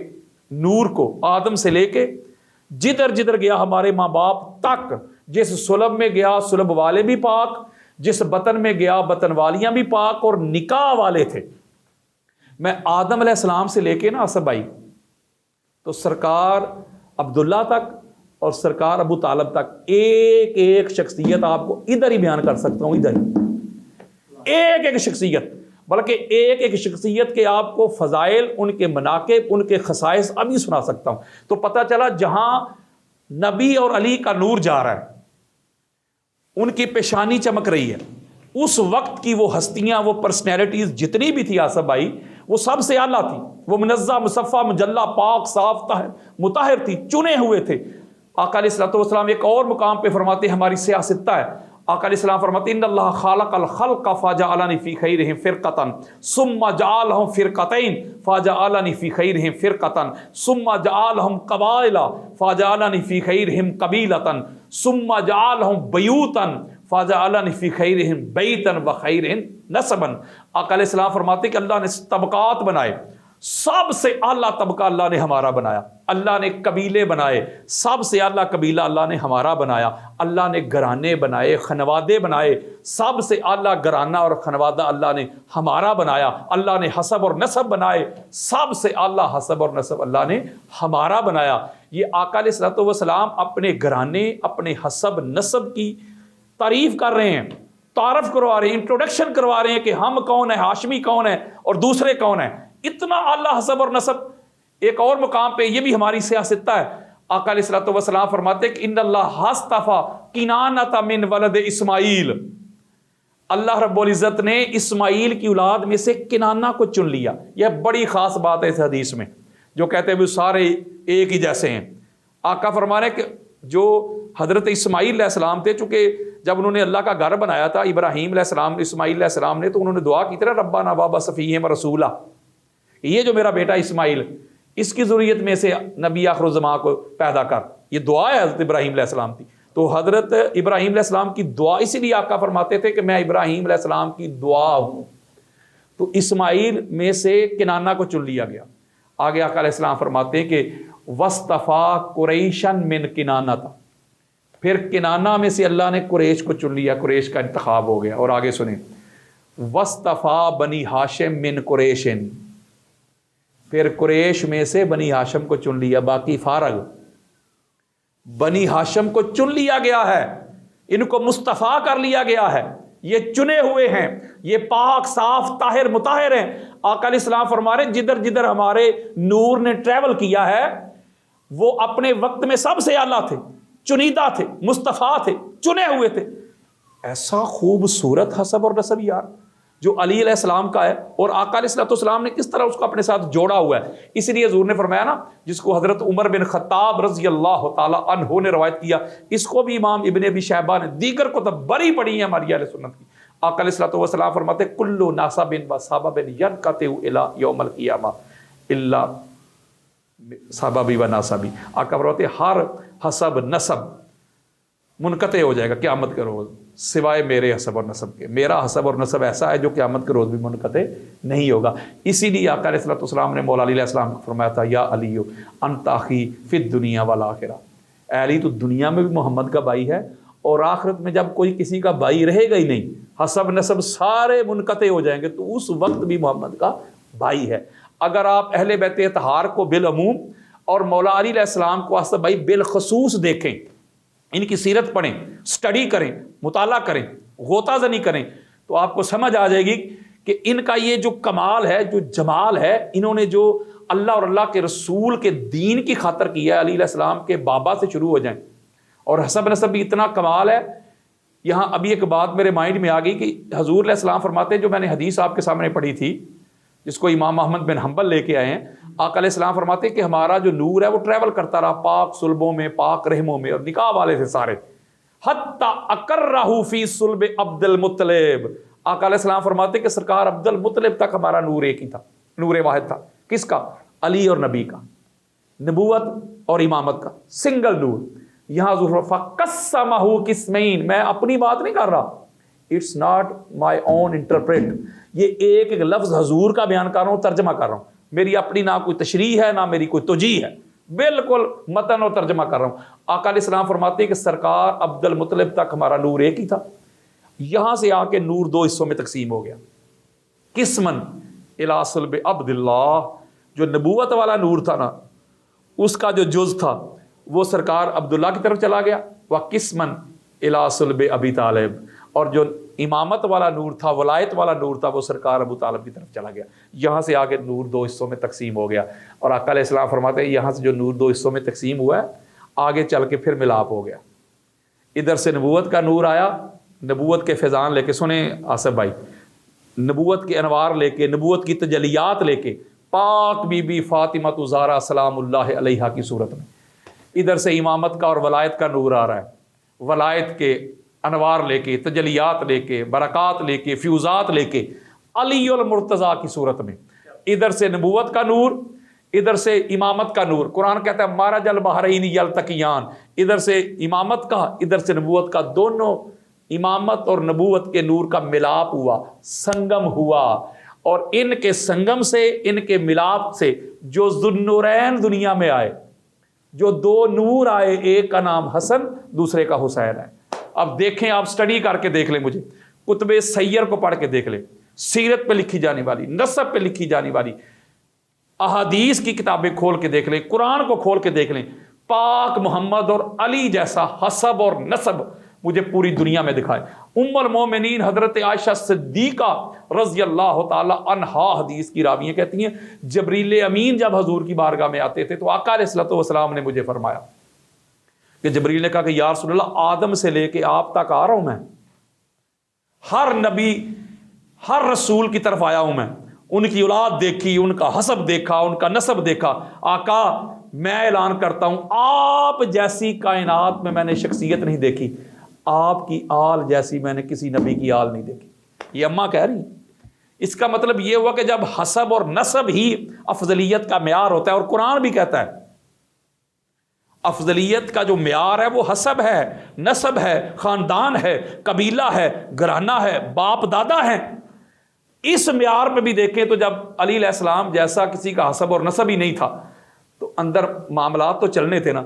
نور کو آدم سے لے کے جدھر جدھر گیا ہمارے ماں باپ تک، جس سلب میں گیا سلب والے بھی پاک، جس بطن میں گیا بطن والیاں بھی پاک اور نکاح والے تھے۔ میں آدم علیہ السلام سے لے کے نا آصف بھائی تو سرکار عبداللہ تک اور سرکار ابو طالب تک ایک ایک شخصیت آپ کو ادھر ہی بیان کر سکتا ہوں، ادھر ہی ایک ایک شخصیت، بلکہ ایک ایک شخصیت کے آپ کو فضائل، ان کے مناقب، ان کے خصائص ابھی سنا سکتا ہوں۔ تو پتہ چلا جہاں نبی اور علی کا نور جا رہا ہے، ان کی پیشانی چمک رہی ہے، اس وقت کی وہ ہستیاں، وہ پرسنالٹیز جتنی بھی تھی آصف بھائی، وہ سب سے اعلیٰ تھی، وہ منزہ مصفہ مجلہ پاک صاف مطہر تھی، چنے ہوئے تھے۔ آقا علیہ الصلوۃ والسلام ایک اور مقام پہ فرماتے ہیں، ہماری صحاح ستہ ہے، آقا علیہ السلام فرماتے ہیں ان اللہ خالق الخلق فجعلنی فی خیرہم فرقۃ ثم جعلہم فرقتین فجعلنی فی خیرہم فرقۃ ثم جعلہم قبائل فجعلنی فی خیرہم قبیلۃ ثم جعلہم بیوتا فجعلنی فی خیرہم بیتا وخیرہم نسبا۔ آقا علیہ السلام فرماتے ہیں کہ اللہ نے طبقات بنائے، سب سے اعلیٰ طبقہ اللہ نے ہمارا بنایا، اللہ نے قبیلے بنائے، سب سے اعلیٰ قبیلہ اللہ نے ہمارا بنایا، اللہ نے گھرانے بنائے، خنوادے بنائے، سب سے اعلیٰ گھرانہ اور خنوادہ اللہ نے ہمارا بنایا، اللہ نے حسب اور نسب بنائے، سب سے اعلیٰ حسب اور نسب اللہ نے ہمارا بنایا۔ یہ آقا علیہ الصلوۃ والسلام اپنے گھرانے، اپنے حسب نسب کی تعریف کر رہے ہیں، تعارف کروا رہے ہیں، انٹروڈکشن کروا رہے ہیں کہ ہم کون ہیں، ہاشمی کون ہے اور دوسرے کون ہیں۔ اتنا اعلیٰ حسب اور نسب۔ ایک اور مقام پہ یہ بھی ہماری صحاح ستہ ہے، آقا علیہ الصلوۃ والسلام فرماتے ہیں کہ ان اللہ اصطفیٰ کنانۃ من ولد اسماعیل، اللہ رب العزت نے اسماعیل کی اولاد میں سے کنانہ کو چن لیا۔ یہ بڑی خاص بات ہے اس حدیث میں، جو کہتے ہیں وہ سارے ایک ہی جیسے ہیں۔ آقا فرما رہے ہیں کہ جو حضرت اسماعیل علیہ السلام تھے، چونکہ جب انہوں نے اللہ کا گھر بنایا تھا ابراہیم علیہ السلام، اسماعیل علیہ السلام نے، تو انہوں نے دعا کی تھی ربنا وابعث فیہم رسولا، یہ جو میرا بیٹا اسماعیل، اس کی ذریت میں سے نبی آخر الزمان کو پیدا کر۔ یہ دعا ہے حضرت ابراہیم علیہ السلام کی۔ تو حضرت ابراہیم علیہ السلام کی دعا، اسی لیے آقا فرماتے تھے کہ میں ابراہیم علیہ السلام کی دعا ہوں۔ تو اسماعیل میں سے کنانہ کو چن لیا گیا۔ آگے آقا علیہ السلام فرماتے ہیں کہ وَاصْطَفَىٰ قُرَيْشًا مِّن کِنانَۃَ، پھر کنانہ میں سے اللہ نے قریش کو چن لیا، قریش کا انتخاب ہو گیا۔ اور آگے سنیں وَاصْطَفَىٰ بنی ہاشم مِّن قُرَيْشٍ، پھر قریش میں سے بنی ہاشم کو چن لیا، باقی فارغ۔ بنی ہاشم کو چن لیا گیا ہے، ان کو مصطفیٰ کر لیا گیا ہے، یہ چنے ہوئے ہیں، یہ پاک صاف طاہر مطہر ہیں۔ آقا علیہ السلام فرما رہے ہیں جدھر جدھر ہمارے نور نے ٹریول کیا ہے وہ اپنے وقت میں سب سے اعلیٰ تھے، چنیدہ تھے، مصطفیٰ تھے، چنے ہوئے تھے۔ ایسا خوبصورت حسب اور نسب یار جو علی علیہ السلام کا ہے، اور آقا علیہ السلام نے کس طرح اس کو اپنے ساتھ جوڑا ہوا ہے۔ اسی لیے حضور نے فرمایا نا، جس کو حضرت عمر بن خطاب رضی اللہ تعالی عنہ نے روایت کیا، اس کو بھی امام ابن ابی شیبہ نے، دیگر کو تو بڑی پڑی ہیں ہماری اہل سنت کی، آقا علیہ الصلوۃ والسلام فرماتے کلو ناسب و سبب ینقطع الی یوم القیامہ الا سببی و ناسبی. آقا فرماتے ہر حسب نسب منقطع ہو جائے گا قیامت کے روز سوائے میرے حسب اور نسب کے. میرا حسب اور نسب ایسا ہے جو قیامت کے روز بھی منقطع نہیں ہوگا. اسی لیے آقا علیہ الصلوۃ والسلام نے مولا علی علیہ السلام کو فرمایا تھا یا علی انت اخی فی الدنیا والآخرہ. اے علی تو دنیا میں بھی محمد کا بھائی ہے اور آخرت میں جب کوئی کسی کا بھائی رہے گا ہی نہیں, حسب نسب سارے منقطع ہو جائیں گے, تو اس وقت بھی محمد کا بھائی ہے. اگر آپ اہل بیت اطہار کو بالعموم اور مولا علی علیہ السلام کو حسب بھائی بالخصوص دیکھیں, ان کی سیرت پڑھیں, سٹڈی کریں, مطالعہ کریں, غوطہ زنی کریں, تو آپ کو سمجھ آ جائے گی کہ ان کا یہ جو کمال ہے, جو جمال ہے, انہوں نے جو اللہ اور اللہ کے رسول کے دین کی خاطر کیا ہے. علی علیہ السلام کے بابا سے شروع ہو جائیں, اور حسب نسب بھی اتنا کمال ہے. یہاں ابھی ایک بات میرے مائنڈ میں آ گئی کہ حضور علیہ السلام فرماتے ہیں, جو میں نے حدیث آپ کے سامنے پڑھی تھی جس کو امام احمد بن حنبل لے کے آئے ہیں, آقا علیہ السلام فرماتے ہیں کہ ہمارا جو نور ہے وہ ٹریول کرتا رہا پاک صلبوں میں, پاک رحموں میں, اور نکاح والے تھے سارے. حتی اقرہ فی صلب عبد المطلب. آقا علیہ السلام فرماتے ہیں کہ سرکار عبد المطلب تک ہمارا نور ایک ہی تھا, نور واحد تھا. کس کا؟ علی اور نبی کا, نبوت اور امامت کا سنگل نور. یہاں حضور فقسمہ قسمین, میں اپنی بات نہیں کر رہا, it's not my own interpret, یہ ایک ایک لفظ حضور کا بیان کر رہا ہوں, ترجمہ کر رہا ہوں. میری اپنی نہ کوئی تشریح ہے نہ میری کوئی توجیہ ہے, بالکل متن اور ترجمہ کر رہا ہوں. آقا علیہ السلام فرماتے ہیں کہ سرکار عبد المطلب تک ہمارا نور ایک ہی تھا. یہاں سے آ کے نور دو حصوں میں تقسیم ہو گیا. قسمن الی صلب عبد اللہ, جو نبوت والا نور تھا نا, اس کا جو جز تھا وہ سرکار عبداللہ کی طرف چلا گیا. وقسمن الی صلب ابی طالب, اور جو امامت والا نور تھا, ولایت والا نور تھا, وہ سرکار ابو طالب کی طرف چلا گیا. یہاں سے آگے نور دو حصوں میں تقسیم ہو گیا. اور آقا علیہ السلام فرماتے ہیں یہاں سے جو نور دو حصوں میں تقسیم ہوا ہے, آگے چل کے پھر ملاپ ہو گیا. ادھر سے نبوت کا نور آیا, نبوت کے فیضان لے کے, سنیں آصف بھائی, نبوت کے انوار لے کے, نبوت کی تجلیات لے کے, پاک بی بی فاطمہ زہرا سلام اللہ علیہا کی صورت میں. ادھر سے امامت کا اور ولایت کا نور آ رہا ہے, ولایت کے انوار لے کے, تجلیات لے کے, برکات لے کے, فیوزات لے کے, علی المرتضیٰ کی صورت میں. ادھر سے نبوت کا نور, ادھر سے امامت کا نور. قرآن کہتا ہے مارج البحرین یلتقیان, ادھر سے امامت کا, ادھر سے نبوت کا, دونوں امامت اور نبوت کے نور کا ملاپ ہوا, سنگم ہوا. اور ان کے سنگم سے, ان کے ملاپ سے جو ذوالنورین دنیا میں آئے, جو دو نور آئے, ایک کا نام حسن, دوسرے کا حسین ہے. اب دیکھیں, آپ سٹڈی کر کے دیکھ لیں, مجھے کتب سیر کو پڑھ کے دیکھ لیں, سیرت پہ لکھی جانے والی, نسب پہ لکھی جانے والی احادیث کی کتابیں کھول کے دیکھ لیں, قرآن کو کھول کے دیکھ لیں. پاک محمد اور علی جیسا حسب اور نسب مجھے پوری دنیا میں دکھائے. ام المومنین حضرت عائشہ صدیقہ رضی اللہ تعالی عنہا حدیث کی راوییں کہتی ہیں جبریل امین جب حضور کی بارگاہ میں آتے تھے تو آقا علیہ الصلوۃ والسلام نے مجھے فرمایا کہ جبریل نے کہا کہ یا رسول اللہ, آدم سے لے کے آپ تک آ رہا ہوں میں, ہر نبی ہر رسول کی طرف آیا ہوں میں, ان کی اولاد دیکھی, ان کا حسب دیکھا, ان کا نسب دیکھا. آقا میں اعلان کرتا ہوں آپ جیسی کائنات میں نے شخصیت نہیں دیکھی, آپ کی آل جیسی میں نے کسی نبی کی آل نہیں دیکھی. یہ اماں کہہ رہی ہیں. اس کا مطلب یہ ہوا کہ جب حسب اور نسب ہی افضلیت کا معیار ہوتا ہے, اور قرآن بھی کہتا ہے افضلیت کا جو معیار ہے وہ حسب ہے, نسب ہے, خاندان ہے, قبیلہ ہے, گھرانہ ہے, باپ دادا ہیں. اس معیار پہ بھی دیکھیں تو جب علی علیہ السلام جیسا کسی کا حسب اور نسب ہی نہیں تھا تو اندر معاملات تو چلنے تھے نا.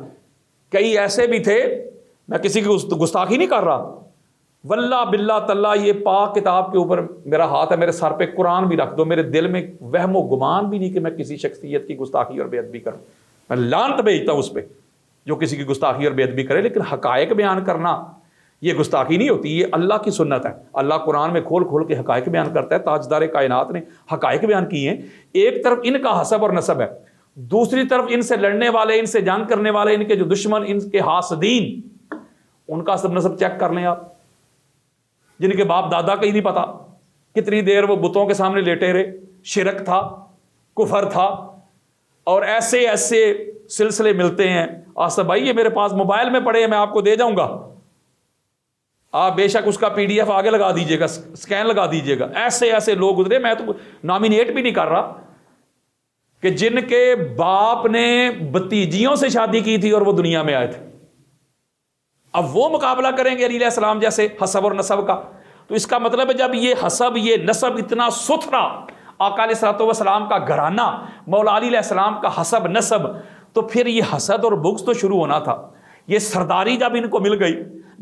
کئی ایسے بھی تھے, میں کسی کی گستاخی نہیں کر رہا, واللہ باللہ تاللہ یہ پاک کتاب کے اوپر میرا ہاتھ ہے, میرے سر پہ قرآن بھی رکھ دو, میرے دل میں وہم و گمان بھی نہیں کہ میں کسی شخصیت کی گستاخی اور بے ادبی کروں. میں لعنت بھیجتا ہوں اس پہ جو کسی کی گستاخی اور بے ادبی کرے, لیکن حقائق بیان کرنا یہ گستاخی نہیں ہوتی, یہ اللہ کی سنت ہے. اللہ قرآن میں کھول کھول کے حقائق بیان کرتا ہے. تاجدار کائنات نے حقائق بیان کیے ہیں. ایک طرف ان کا حسب اور نسب ہے, دوسری طرف ان سے لڑنے والے, ان سے جنگ کرنے والے, ان کے جو دشمن, ان کے حاسدین, ان کا حسب نسب چیک کر لیں آپ, جن کے باپ دادا کا ہی نہیں پتا, کتنی دیر وہ بتوں کے سامنے لیٹے رہے, شرک تھا, کفر تھا, اور ایسے ایسے سلسلے ملتے ہیں. آصف بھائی یہ میرے پاس موبائل میں پڑے ہیں, میں آپ کو دے جاؤں گا, آپ بے شک اس کا PDF آگے لگا دیجیے گا، اسکین لگا دیجیے گا. ایسے ایسے لوگ گزرے، میں تو نامینیٹ بھی نہیں کر رہا، کہ جن کے باپ نے بھتیجیوں سے شادی کی تھی اور وہ دنیا میں آئے تھے. اب وہ مقابلہ کریں گے علی علیہ السلام جیسے حسب اور نسب کا. تو اس کا مطلب ہے جب یہ حسب یہ نسب اتنا ستھرا، آقا علیہ الصلوۃ والسلام کا گھرانہ، مولا علی علیہ السلام کا حسب نسب، تو پھر یہ حسد اور بغض تو شروع ہونا تھا. یہ سرداری جب ان کو مل گئی،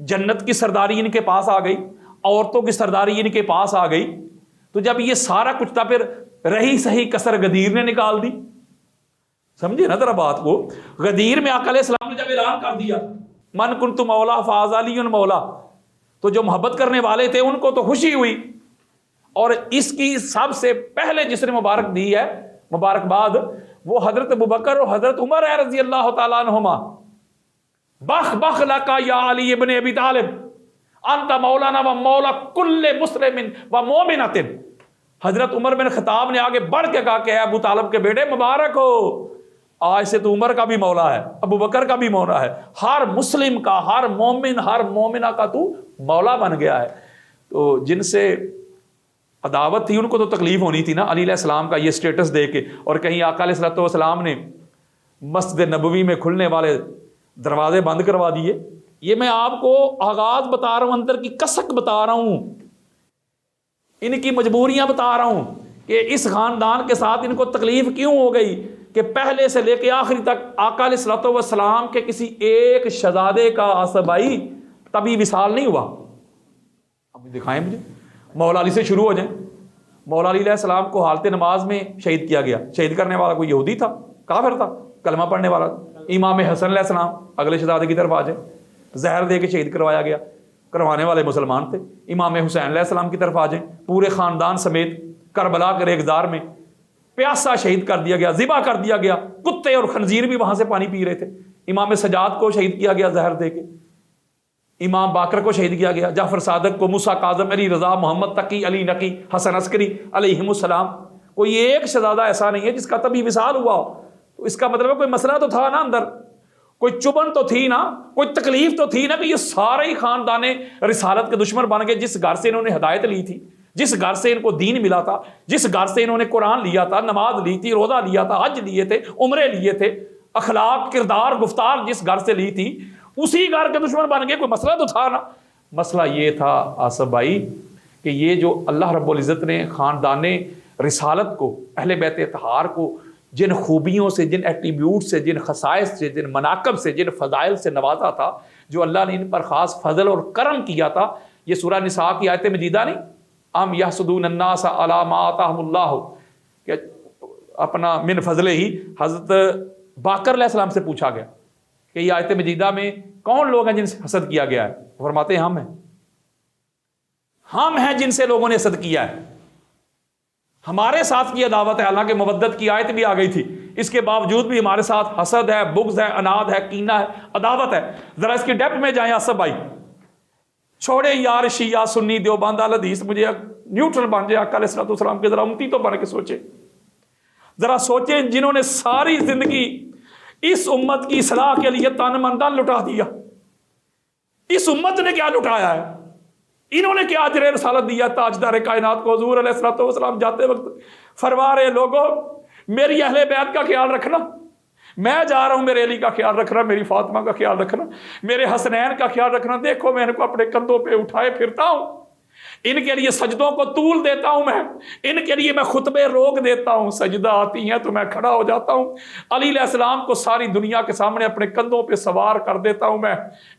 جنت کی سرداری ان کے پاس آ گئی، عورتوں کی سرداری ان کے پاس آ گئی، تو جب یہ سارا کچھ تھا پھر رہی صحیح کسر غدیر نے نکال دی. سمجھے نا ذرا بات کو. غدیر میں آقا علیہ السلام نے جب اعلان کر دیا من کنت مولا فہذا علی مولا، تو جو محبت کرنے والے تھے ان کو تو خوشی ہوئی. اور اس کی سب سے پہلے جس نے مبارک دی ہے، مبارکباد، وہ حضرت ابوبکر اور حضرت عمر ہے رضی اللہ تعالیٰ عنہما. بخ بخ لکا یا علی ابن ابی طالب انت مولانا و مولا کل مسلم و مومنۃ. حضرت عمر بن خطاب نے آگے بڑھ کے کہا کہ اے ابو طالب کے بیٹے مبارک ہو، آج سے تو عمر کا بھی مولا ہے، ابو بکر کا بھی مولا ہے، ہر مسلم کا، ہر مومن، ہر مومنہ کا تو مولا بن گیا ہے. تو جن سے عداوت تھی ان کو تو تکلیف ہونی تھی نا علی علیہ السلام کا یہ سٹیٹس دے کے. اور کہیں آقا علیہ الصلوۃ والسلام نے مسجد نبوی میں کھلنے والے دروازے بند کروا دیے. یہ میں آپ کو آغاز بتا رہا ہوں، اندر کی کسک بتا رہا ہوں، ان کی مجبوریاں بتا رہا ہوں کہ اس خاندان کے ساتھ ان کو تکلیف کیوں ہو گئی کہ پہلے سے لے کے آخری تک آقا علیہ الصلوۃ والسلام کے کسی ایک شہزادے کا آصبائی تبھی وصال نہیں ہوا. اب دکھائیں مجھے، مولا علی سے شروع ہو جائیں. مولا علی علیہ السلام کو حالت نماز میں شہید کیا گیا. شہید کرنے والا کوئی یہودی تھا، کافر تھا، کلمہ پڑھنے والا. امام حسن علیہ السلام اگلے شہزادے کی طرف آ جائیں، زہر دے کے شہید کروایا گیا، کروانے والے مسلمان تھے. امام حسین علیہ السلام کی طرف آ جائیں، پورے خاندان سمیت کربلا کے ریگزار میں پیاسا شہید کر دیا گیا، ذبح کر دیا گیا، کتے اور خنزیر بھی وہاں سے پانی پی رہے تھے. امام سجاد کو شہید کیا گیا زہر دے کے، امام باقر کو شہید کیا گیا، جعفر صادق کو، موسیٰ کاظم، علی رضا، محمد تقی، علی نقی، حسن عسکری علیہم السلام. کوئی ایک شہزادہ ایسا نہیں ہے جس کا تبھی وصال ہوا ہو. تو اس کا مطلب ہے کوئی مسئلہ تو تھا نا اندر، کوئی چبن تو تھی نا، کوئی تکلیف تو تھی نا کہ یہ سارے ہی خاندان رسالت کے دشمن بن گئے. جس گھر سے انہوں نے ہدایت لی تھی، جس گھر سے ان کو دین ملا تھا، جس گھر سے انہوں نے قرآن لیا تھا، نماز لی تھی، روزہ لیا تھا، حج لیے تھے، عمرے لیے تھے، اخلاق، کردار، گفتار جس گھر سے لی تھی، اسی گھر کے دشمن بن گئے. کوئی مسئلہ تو تھا نا. مسئلہ یہ تھا آصف بھائی کہ یہ جو اللہ رب العزت نے خاندان رسالت کو، اہل بیت اطہار کو جن خوبیوں سے، جن ایٹریبیوٹ سے، جن خصائص سے، جن مناقب سے، جن فضائل سے نوازا تھا، جو اللہ نے ان پر خاص فضل اور کرم کیا تھا. یہ سورہ نساء کی آیت مجیدہ نہیں، ام یحسدون الناس علی ما آتاہم اللہ، کہ اپنا من فضل ہی. حضرت باقر علیہ السلام سے پوچھا گیا کہ یہ آیت مجیدہ میں کون لوگ ہیں جن سے حسد کیا گیا ہے؟ فرماتے ہیں ہم ہیں جن سے لوگوں نے حسد کیا ہے، ہمارے ساتھ کی عداوت ہے. حالانکہ مودت کی آیت بھی آ گئی تھی، اس کے باوجود بھی ہمارے ساتھ حسد ہے، بغض ہے، اناد ہے، کینہ ہے، عداوت ہے. ذرا اس کی ڈیپتھ میں جائیں آصف بھائی. چھوڑے یار شیعہ سنی دیوبند اہل حدیث، مجھے نیوٹرل بن جائے. آقا علیہ الصلوۃ والسلام کے ذرا امتی تو بن کے سوچے، ذرا سوچیں جنہوں نے ساری زندگی اس امت کی اصلاح کے لیے تن من دھن لٹا دیا. اس امت نے کیا لٹایا ہے؟ انہوں نے کیا اجر رسالت دیا تاجدار کائنات کو؟ حضور علیہ الصلوۃ والسلام جاتے وقت فرما رہے لوگوں میری اہل بیت کا خیال رکھنا، میں جا رہا ہوں، میرے علی کا خیال رکھنا، میری فاطمہ کا خیال رکھنا، میرے حسنین کا خیال رکھنا. دیکھو میں ان کو اپنے کندھوں پہ اٹھائے پھرتا ہوں، ان کے لیے سجدوں کو طول دیتا ہوں، میں ان کے لیے میں خطبے روک دیتا ہوں، سجدہ آتی ہیں تو میں کھڑا ہو جاتا ہوں. علی علیہ السلام کو ساری دنیا کے سامنے اپنے کندھوں پہ سوار کر دیتا ہوں.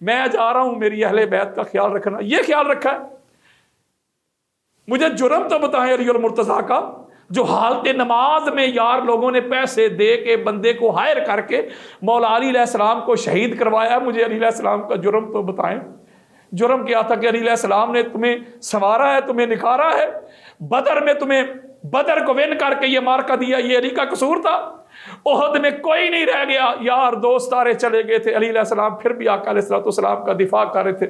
میں جا رہا ہوں، میری اہل بیت کا خیال رکھنا. یہ خیال رکھا ہے. مجھے جرم تو بتائیں علی المرتضیٰ کا، جو حالت نماز میں یار لوگوں نے پیسے دے کے بندے کو ہائر کر کے مولا علی علیہ السلام کو شہید کروایا. مجھے علی علیہ السلام کا جرم تو بتائیں. جرم کیا تھا کہ علی علیہ السلام نے تمہیں سنوارا ہے، تمہیں نکھارا ہے، بدر میں تمہیں بدر کو ون کر کے یہ مارکا دیا، یہ علی کا قصور تھا. احد میں کوئی نہیں رہ گیا، یار دوست سارے چلے گئے تھے، علی علیہ السلام پھر بھی آقا علیہ السلام کا دفاع کر رہے تھے.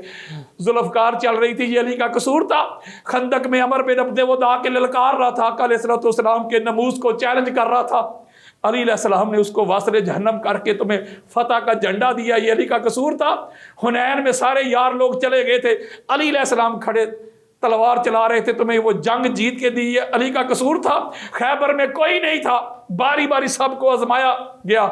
ذوالفقار چل رہی تھی، یہ علی کا قصور تھا. خندق میں عمر بن عبد وداع کے للکار رہا تھا، آقا علیہ السلام کے ناموس کو چیلنج کر رہا تھا. علی علیہ السلام نے اس کو واصل جہنم کر کے تمہیں فتح کا جھنڈا دیا، یہ علی کا قصور تھا؟ حنین میں سارے یار لوگ چلے گئے تھے، علی علیہ السلام کھڑے تلوار چلا رہے تھے، تمہیں وہ جنگ جیت کے دی، یہ علی کا قصور تھا؟ خیبر میں کوئی نہیں تھا، باری باری سب کو آزمایا گیا،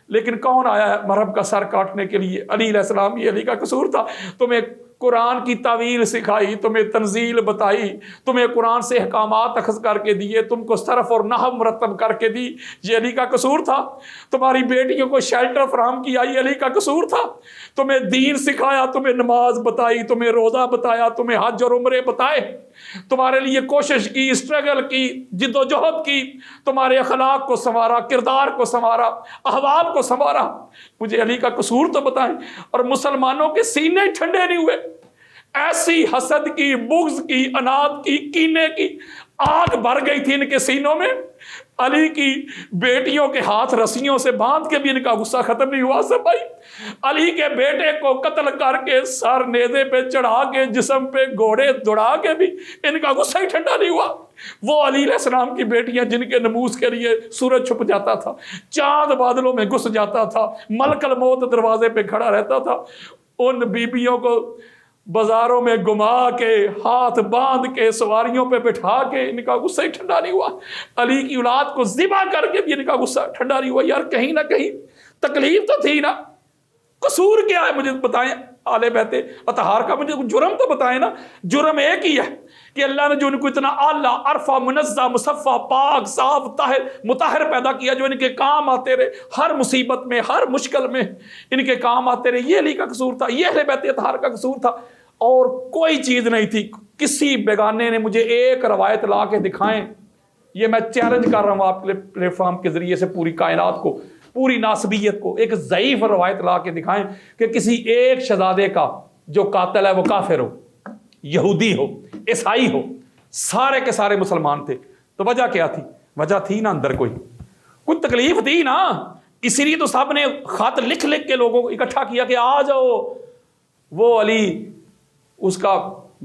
لیکن کون آیا ہے مرہم کا سر کاٹنے کے لیے؟ علی علیہ السلام، یہ علی کا قصور تھا؟ تمہیں قرآن کی تعویل سکھائی، تمہیں تنزیل بتائی، تمہیں قرآن سے احکامات اخذ کر کے دیے، تم کو صرف اور نحو مرتب کر کے دی، یہ علی کا قصور تھا؟ تمہاری بیٹیوں کو شیلٹر فراہم کیا، یہ علی کا قصور تھا؟ تمہیں دین سکھایا، تمہیں نماز بتائی، تمہیں روزہ بتایا، تمہیں حج اور عمرے بتائے، تمہارے لیے کوشش کی، اسٹرگل کی، جد و جہد کی، تمہارے اخلاق کو سنوارا، کردار کو سنوارا، احوال کو سنوارا، مجھے علی کا قصور تو بتائیں۔ اور مسلمانوں کے سینے ٹھنڈے نہیں ہوئے، ایسی حسد کی، بغض کی، اناد کی، کینے کی آگ بھر گئی تھی ان کے سینوں میں، علی کی بیٹیوں کے ہاتھ رسیوں سے باندھ کے بھی ان کا غصہ ختم نہیں ہوا۔ سب بھائی، علی کے بیٹے کو قتل کر کے سر نیزے پہ چڑھا کے جسم پہ گھوڑے دوڑا کے بھی ان کا غصہ ہی ٹھنڈا نہیں ہوا۔ وہ علی علیہ السلام کی بیٹیاں جن کے نموز کے لیے سورج چھپ جاتا تھا، چاند بادلوں میں گھس جاتا تھا، ملک الموت دروازے پہ کھڑا رہتا تھا، ان بیبیوں کو بازاروں میں گھما کے، ہاتھ باندھ کے، سواریوں پہ بٹھا کے ان کا غصہ ہی ٹھنڈا نہیں ہوا۔ علی کی اولاد کو ذبح کر کے بھی ان کا غصہ ٹھنڈا نہیں ہوا۔ یار کہیں نہ کہیں تکلیف تو تھی نا، قصور کیا ہے مجھے بتائیں؟ آل بیت اطہار کا مجھے جرم تو بتائیں نا۔ جرم ایک ہی ہے کہ اللہ نے جو ان کو اتنا اعلیٰ، عرفہ، منزہ، مصفہ، پاک، صاف، طاہر، مطہر پیدا کیا، جو ان کے کام آتے رہے، ہر مصیبت میں، ہر مشکل میں ان کے کام آتے رہے، یہ علی کا قصور تھا، یہ اہل بیت اطہار کا قصور تھا، اور کوئی چیز نہیں تھی۔ کسی بیگانے نے مجھے ایک روایت لا کے دکھائیں، یہ میں چیلنج کر رہا ہوں آپ کے پلیٹ فارم کے ذریعے سے پوری کائنات کو، پوری ناسبیت کو، ایک ضعیف روایت لا کے دکھائیں کہ کسی ایک شہزادے کا جو قاتل ہے وہ کافر ہو، یہودی ہو، عیسائی ہو، سارے کے سارے مسلمان تھے، تو وجہ کیا تھی؟ وجہ تھی نا اندر کوئی تکلیف تھی نا، اسی لیے تو صاحب نے خط لکھ لکھ کے لوگوں کو اکٹھا کیا کہ آ جاؤ، وہ علی اس کا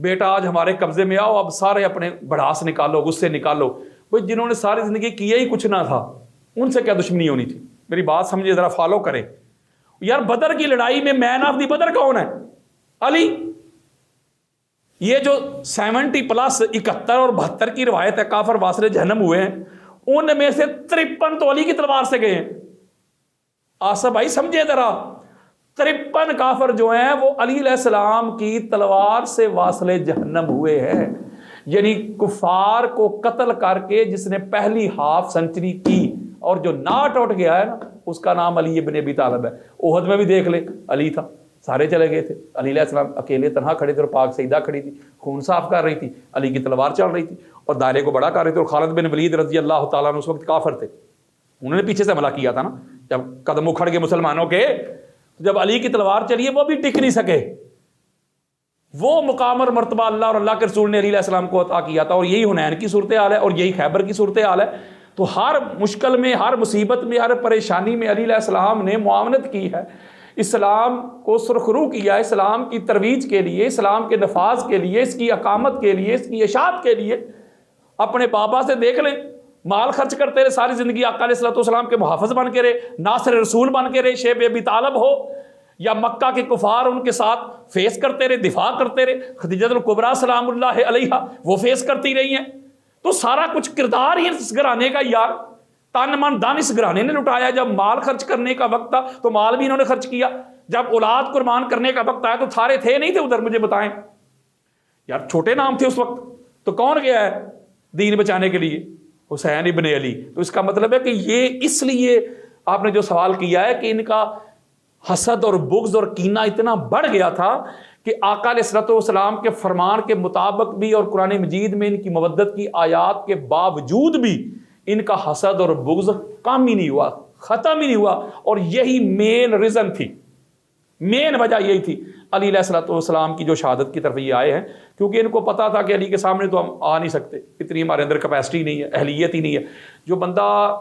بیٹا آج ہمارے قبضے میں آؤ، اب سارے اپنے بڑاس نکالو، غصے نکالو۔ وہ جنہوں نے ساری زندگی کیا ہی کچھ نہ تھا، ان سے کیا دشمنی ہونی تھی؟ میری بات سمجھے، ذرا فالو کریں یار۔ بدر کی لڑائی میں مین آف دی بدر کون ہے؟ علی۔ یہ جو 70 پلس 71 اور 72 کی روایت ہے کافر واصل جہنم ہوئے ہیں، ان میں سے 53 تو علی کی تلوار سے گئے ہیں۔ آصف بھائی سمجھے ذرا، 53 کافر جو ہیں وہ علی علیہ السلام کی تلوار سے واصل جہنم ہوئے ہیں، یعنی کفار کو قتل کر کے جس نے پہلی ہاف سنچری کی اور جو ناٹ آؤٹ گیا ہے نا، اس کا نام علی ابن ابی طالب ہے۔ احد میں بھی دیکھ لے، علی تھا، سارے چلے گئے تھے، علی علیہ السلام اکیلے تنہا کھڑے تھے، اور پاک سیدہ کھڑی تھی، خون صاف کر رہی تھی، علی کی تلوار چل رہی تھی اور دائرے کو بڑا کر رہے تھے، اور خالد بن ولید رضی اللہ تعالیٰ عنہ اس وقت کافر تھے، انہوں نے پیچھے سے حملہ کیا تھا نا، جب قدم اکھڑ گئے مسلمانوں کے، جب علی کی تلوار چلی وہ بھی ٹک نہیں سکے۔ وہ مقام اور مرتبہ اللہ اور اللہ کے رسول نے علی علیہ السلام کو عطا کیا تھا، اور یہی حنین کی صورتحال ہے، اور یہی خیبر کی صورتحال ہے۔ تو ہر مشکل میں، ہر مصیبت میں، ہر پریشانی میں علی علیہ السلام نے معاونت کی ہے، اسلام کو سرخرو کیا، اسلام کی ترویج کے لیے، اسلام کے نفاذ کے لیے، اس کی اقامت کے لیے، اس کی اشاعت کے لیے۔ اپنے بابا سے دیکھ لیں، مال خرچ کرتے رہے ساری زندگی، آقا علیہ الصلوۃ والسلام کے محافظ بن کے رہے، ناصر رسول بن کے رہے، شیب ابی طالب ہو یا مکہ کے کفار ان کے ساتھ فیس کرتے رہے، دفاع کرتے رہے، خدیجہ الکبریٰ سلام اللہ علیہا وہ فیس کرتی رہی ہیں۔ تو سارا کچھ کردار ہی اس گھرانے کا، یار تن من دن اس گھرانے نے لٹایا۔ جب مال خرچ کرنے کا وقت تھا تو مال بھی انہوں نے خرچ کیا، جب اولاد قربان کرنے کا وقت آیا تو تھارے تھے نہیں تھے ادھر؟ مجھے بتائیں یار، چھوٹے نام تھے اس وقت، تو کون گیا ہے دین بچانے کے لیے؟ حسین ابن علی۔ تو اس کا مطلب ہے کہ یہ اس لیے آپ نے جو سوال کیا ہے کہ ان کا حسد اور بغض اور کینہ اتنا بڑھ گیا تھا کہ آقا علیہ الصلوۃ والسلام کے فرمان کے مطابق بھی اور قرآن مجید میں ان کی مودت کی آیات کے باوجود بھی ان کا حسد اور بغض کم ہی نہیں ہوا، ختم ہی نہیں ہوا۔ اور یہی مین ریزن تھی، مین وجہ یہی تھی علی علیہ الصلوۃ والسلام کی جو شہادت کی طرف یہ آئے ہیں، کیونکہ ان کو پتا تھا کہ علی کے سامنے تو ہم آ نہیں سکتے، اتنی ہمارے اندر کیپیسٹی نہیں ہے، اہلیت ہی نہیں ہے۔ جو بندہ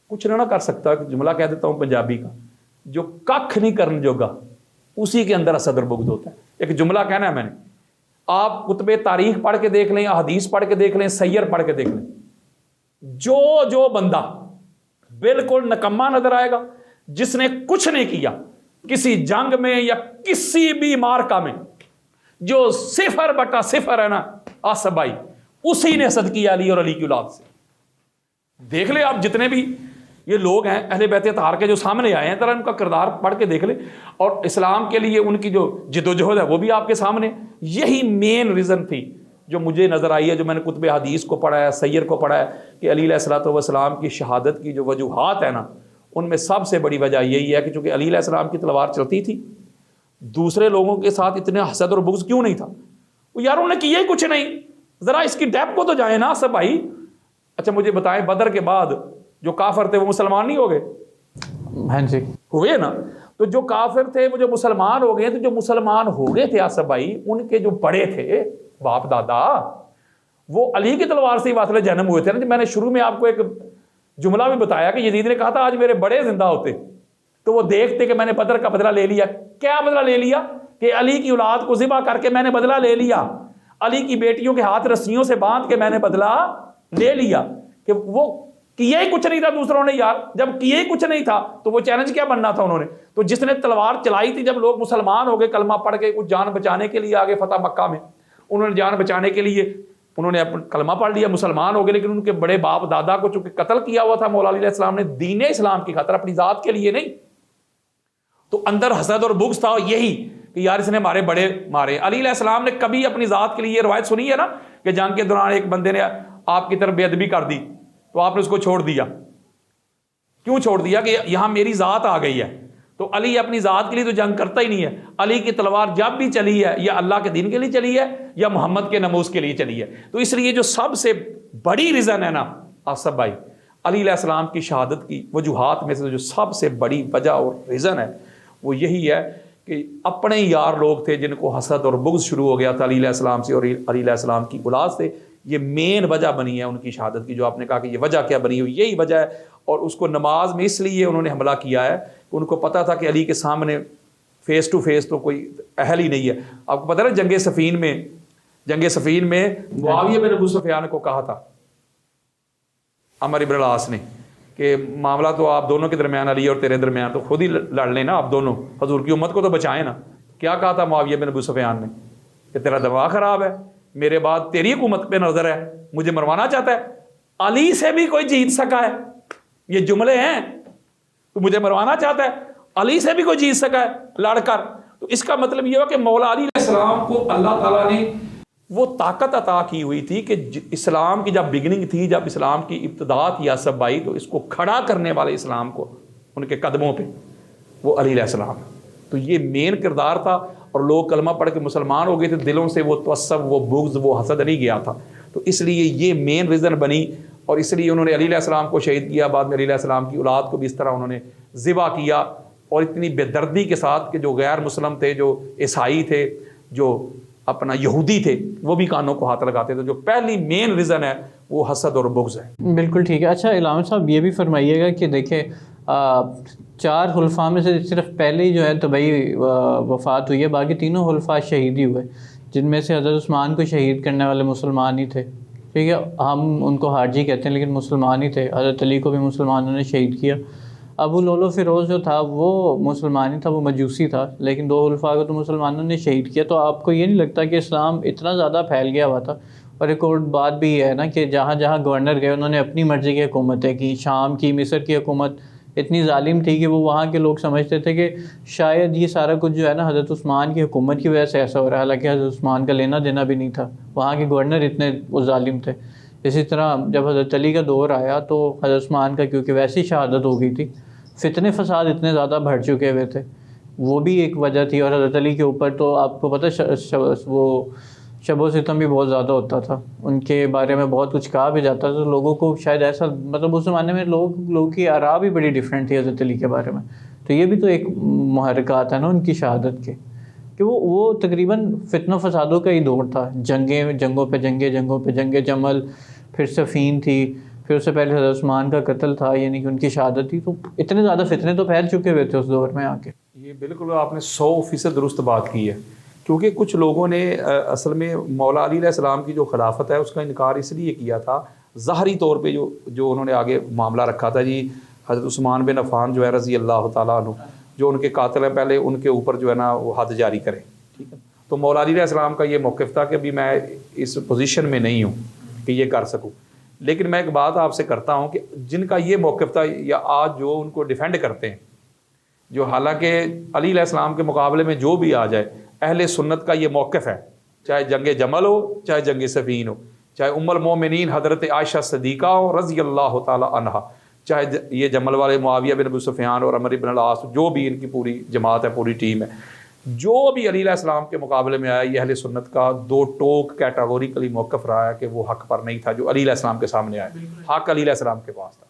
کچھ نہ کر سکتا، جملہ کہہ دیتا ہوں پنجابی کا، جو ککھ نہیں کرنے جوگا، اسی کے اندر حسد اور بغض ہوتا ہے۔ ایک جملہ کہنا ہے میں نے، آپ کتب تاریخ پڑھ کے دیکھ لیں، احادیث پڑھ کے دیکھ لیں، سیر پڑھ کے دیکھ لیں، جو بندہ بالکل نکما نظر آئے گا جس نے کچھ نہیں کیا کسی جنگ میں یا کسی بھی مارکا میں، جو 0/0 ہے نا آصف بھائی، اسی نے حسد کیا علی اور علی کی اولاد سے۔ دیکھ لیں آپ جتنے بھی یہ لوگ ہیں اہل بیت اطہار کے جو سامنے آئے ہیں، ذرا ان کا کردار پڑھ کے دیکھ لیں، اور اسلام کے لیے ان کی جو جدوجہد ہے وہ بھی آپ کے سامنے۔ یہی مین ریزن تھی جو مجھے نظر آئی ہے، جو میں نے کتب حدیث کو پڑھا ہے، سیر کو پڑھا ہے، کہ علی علیہ الصلوۃ والسلام کی شہادت کی جو وجوہات ہیں نا، ان میں سب سے بڑی وجہ یہی ہے کہ چونکہ علی علیہ السلام کی تلوار چلتی تھی، دوسرے لوگوں کے ساتھ اتنے حسد اور بغض کیوں نہیں تھا؟ وہ یار انہوں نے کیا ہی کچھ نہیں، ذرا اس کی ڈیپ کو تو جائیں نا سب بھائی۔ اچھا مجھے بتائیں، بدر کے بعد جو کافر تھے وہ مسلمان نہیں ہو گئے؟ ہاں جی ہوئے نا۔ تو جو کافر تھے وہ جو مسلمان ہو گئے، تو جو مسلمان ہو گئے تھے آصف بھائی، ان کے جو بڑے تھے باپ دادا، وہ علی کی تلوار سے ہی واصل جنم ہوئے تھے نا۔ میں نے شروع میں آپ کو ایک جملہ بھی بتایا کہ یزید نے کہا تھا آج میرے بڑے زندہ ہوتے تو وہ دیکھتے کہ میں نے بدر کا بدلہ لے لیا۔ کیا بدلہ لے لیا؟ کہ علی کی اولاد کو ذبح کر کے میں نے بدلہ لے لیا، علی کی بیٹیوں کے ہاتھ رسیوں سے باندھ کے میں نے بدلہ لے لیا۔ کہ وہ کیے ہی کچھ نہیں تھا دوسروں نے یار، جب کیے ہی کچھ نہیں تھا تو وہ چیلنج کیا بننا تھا انہوں نے؟ تو جس نے تلوار چلائی تھی، جب لوگ مسلمان ہو گئے کلمہ پڑھ کے، کچھ جان بچانے کے لیے آگے فتح مکہ میں، انہوں نے جان بچانے کے لیے انہوں نے اپنا کلمہ پڑھ لیا، مسلمان ہو گئے، لیکن ان کے بڑے باپ دادا کو چونکہ قتل کیا ہوا تھا مولا علی علیہ السلام نے دین اسلام کی خاطر، اپنی ذات کے لیے نہیں، تو اندر حسد اور بغض تھا یہی کہ یار اس نے ہمارے بڑے مارے۔ علی علیہ السلام نے کبھی اپنی ذات کے لیے یہ روایت سنی ہے نا کہ جنگ کے دوران ایک بندے نے آپ کی طرف بے ادبی کر دی تو آپ نے اس کو چھوڑ دیا؟ کیوں چھوڑ دیا؟ کہ یہاں میری ذات آ گئی ہے۔ تو علی اپنی ذات کے لیے تو جنگ کرتا ہی نہیں ہے، علی کی تلوار جب بھی چلی ہے یا اللہ کے دین کے لیے چلی ہے یا محمد کے ناموس کے لیے چلی ہے۔ تو اس لیے جو سب سے بڑی ریزن ہے نا آصف بھائی، علی علیہ السلام کی شہادت کی وجوہات میں سے جو سب سے بڑی وجہ اور ریزن ہے وہ یہی ہے کہ اپنے یار لوگ تھے جن کو حسد اور بغض شروع ہو گیا تھا علی علیہ السلام سے اور علی علیہ السلام کی اولاد سے۔ یہ مین وجہ بنی ہے ان کی شہادت کی، جو آپ نے کہا کہ یہ وجہ کیا بنی ہوئی، یہی وجہ ہے۔ اور اس کو نماز میں اس لیے انہوں نے حملہ کیا ہے کہ ان کو پتا تھا کہ علی کے سامنے فیس ٹو فیس تو کوئی اہل ہی نہیں ہے۔ آپ کو پتا ہے جنگ صفین میں معاویہ بن ابو سفیان کو کہا تھا عمرو بن العاص نے کہ معاملہ تو آپ دونوں کے درمیان، علی اور تیرے درمیان، تو خود ہی لڑ لیں نا آپ دونوں، حضور کی امت کو تو بچائیں نا۔ کیا کہا تھا معاویہ بن ابو سفیان نے کہ تیرا دماغ خراب ہے، میرے بعد تیری حکومت پہ نظر ہے، مجھے مروانا چاہتا ہے، علی سے بھی کوئی جیت سکا ہے، یہ جملے ہیں، تو مجھے مروانا چاہتا ہے، علی سے بھی کوئی جیت سکا ہے لڑ کر۔ تو اس کا مطلب یہ ہوا کہ مولا علی علیہ السلام کو اللہ تعالیٰ نے وہ طاقت عطا کی ہوئی تھی کہ اسلام کی جب بگننگ تھی، جب اسلام کی ابتدا تھی آصف بھائی، تو اس کو کھڑا کرنے والے اسلام کو ان کے قدموں پہ وہ علی علیہ السلام۔ تو یہ مین کردار تھا، اور لوگ کلمہ پڑھ کے مسلمان ہو گئے تھے، دلوں سے وہ تعصب، وہ بغض، وہ حسد نہیں گیا تھا۔ تو اس لیے یہ مین ریزن بنی، اور اس لیے انہوں نے علی علیہ السلام کو شہید کیا، بعد میں علی علیہ السلام کی اولاد کو بھی اس طرح انہوں نے ذبح کیا، اور اتنی بے دردی کے ساتھ کہ جو غیر مسلم تھے، جو عیسائی تھے، جو اپنا یہودی تھے، وہ بھی کانوں کو ہاتھ لگاتے تھے۔ جو پہلی مین ریزن ہے وہ حسد اور بغض ہے۔ بالکل ٹھیک ہے۔ اچھا علامہ صاحب یہ بھی فرمائیے گا کہ دیکھیں 4 خلفاء میں سے صرف پہلے ہی جو ہے طبعی وفات ہوئی ہے، باقی تینوں خلفاء شہید ہی ہوئے، جن میں سے حضرت عثمان کو شہید کرنے والے مسلمان ہی تھے، ٹھیک ہے، ہم ان کو حارجی کہتے ہیں لیکن مسلمان ہی تھے۔ حضرت علی کو بھی مسلمانوں نے شہید کیا۔ ابو لولو فیروز جو تھا وہ مسلمان ہی تھا، وہ مجوسی تھا، لیکن 2 خلفاء کو تو مسلمانوں نے شہید کیا۔ تو آپ کو یہ نہیں لگتا کہ اسلام اتنا زیادہ پھیل گیا ہوا تھا؟ اور ایک اور بات بھی یہ ہے نا کہ جہاں جہاں گورنر گئے انہوں نے اپنی مرضی کی حکومتیں کی۔ شام کی، مصر کی حکومت اتنی ظالم تھی کہ وہ وہاں کے لوگ سمجھتے تھے کہ شاید یہ سارا کچھ جو ہے نا حضرت عثمان کی حکومت کی وجہ سے ایسا ہو رہا ہے، حالانکہ حضرت عثمان کا لینا دینا بھی نہیں تھا، وہاں کے گورنر اتنے وہ ظالم تھے۔ اسی طرح جب حضرت علی کا دور آیا تو حضرت عثمان کا کیونکہ ویسی شہادت ہو گئی تھی، فتنے فساد اتنے زیادہ بڑھ چکے ہوئے تھے، وہ بھی ایک وجہ تھی۔ اور حضرت علی کے اوپر تو آپ کو پتہ وہ شب و ستم بھی بہت زیادہ ہوتا تھا، ان کے بارے میں بہت کچھ کہا بھی جاتا تھا، تو لوگوں کو شاید ایسا مطلب اس زمانے میں لوگوں کی آراء بھی بڑی ڈیفرنٹ تھی حضرت علی کے بارے میں۔ تو یہ بھی تو ایک محرکات ہے نا ان کی شہادت کے، کہ وہ تقریباً فتنہ فسادوں کا ہی دور تھا، جنگوں پہ جنگ جمل، پھر صفین تھی، پھر اس سے پہلے حضرت عثمان کا قتل تھا، یعنی کہ ان کی شہادت تھی۔ تو اتنے زیادہ فتنے تو پھیل چکے ہوئے تھے اس دور میں آ کے۔ یہ بالکل آپ نے 100% درست بات کی ہے، کیونکہ کچھ لوگوں نے اصل میں مولا علی علیہ السلام کی جو خلافت ہے اس کا انکار اس لیے کیا تھا ظاہری طور پہ، جو انہوں نے آگے معاملہ رکھا تھا جی حضرت عثمان بن عفان جو ہے رضی اللہ تعالیٰ عنہ، جو ان کے قاتل ہیں، پہلے ان کے اوپر جو ہے نا وہ حد جاری کریں، ٹھیک ہے. تو مولا علی علیہ السلام کا یہ موقف تھا کہ ابھی میں اس پوزیشن میں نہیں ہوں کہ یہ کر سکوں. لیکن میں ایک بات آپ سے کرتا ہوں کہ جن کا یہ موقف تھا یا آج جو ان کو ڈیفینڈ کرتے ہیں، جو حالانکہ علی علیہ السلام کے مقابلے میں جو بھی آ جائے، اہل سنت کا یہ موقف ہے، چاہے جنگ جمل ہو، چاہے جنگ صفین ہو، چاہے ام المومنین حضرت عائشہ صدیقہ ہو رضی اللہ تعالی عنہا، چاہے یہ جمل والے معاویہ بن ابو سفیان اور عمر بن العاص، جو بھی ان کی پوری جماعت ہے، پوری ٹیم ہے، جو بھی علی علیہ السلام کے مقابلے میں آیا، یہ اہل سنت کا دو ٹوک کیٹاگوریکلی موقف رہا ہے کہ وہ حق پر نہیں تھا جو علی علیہ السلام کے سامنے آیا. حق علی علیہ السلام کے پاس تھا.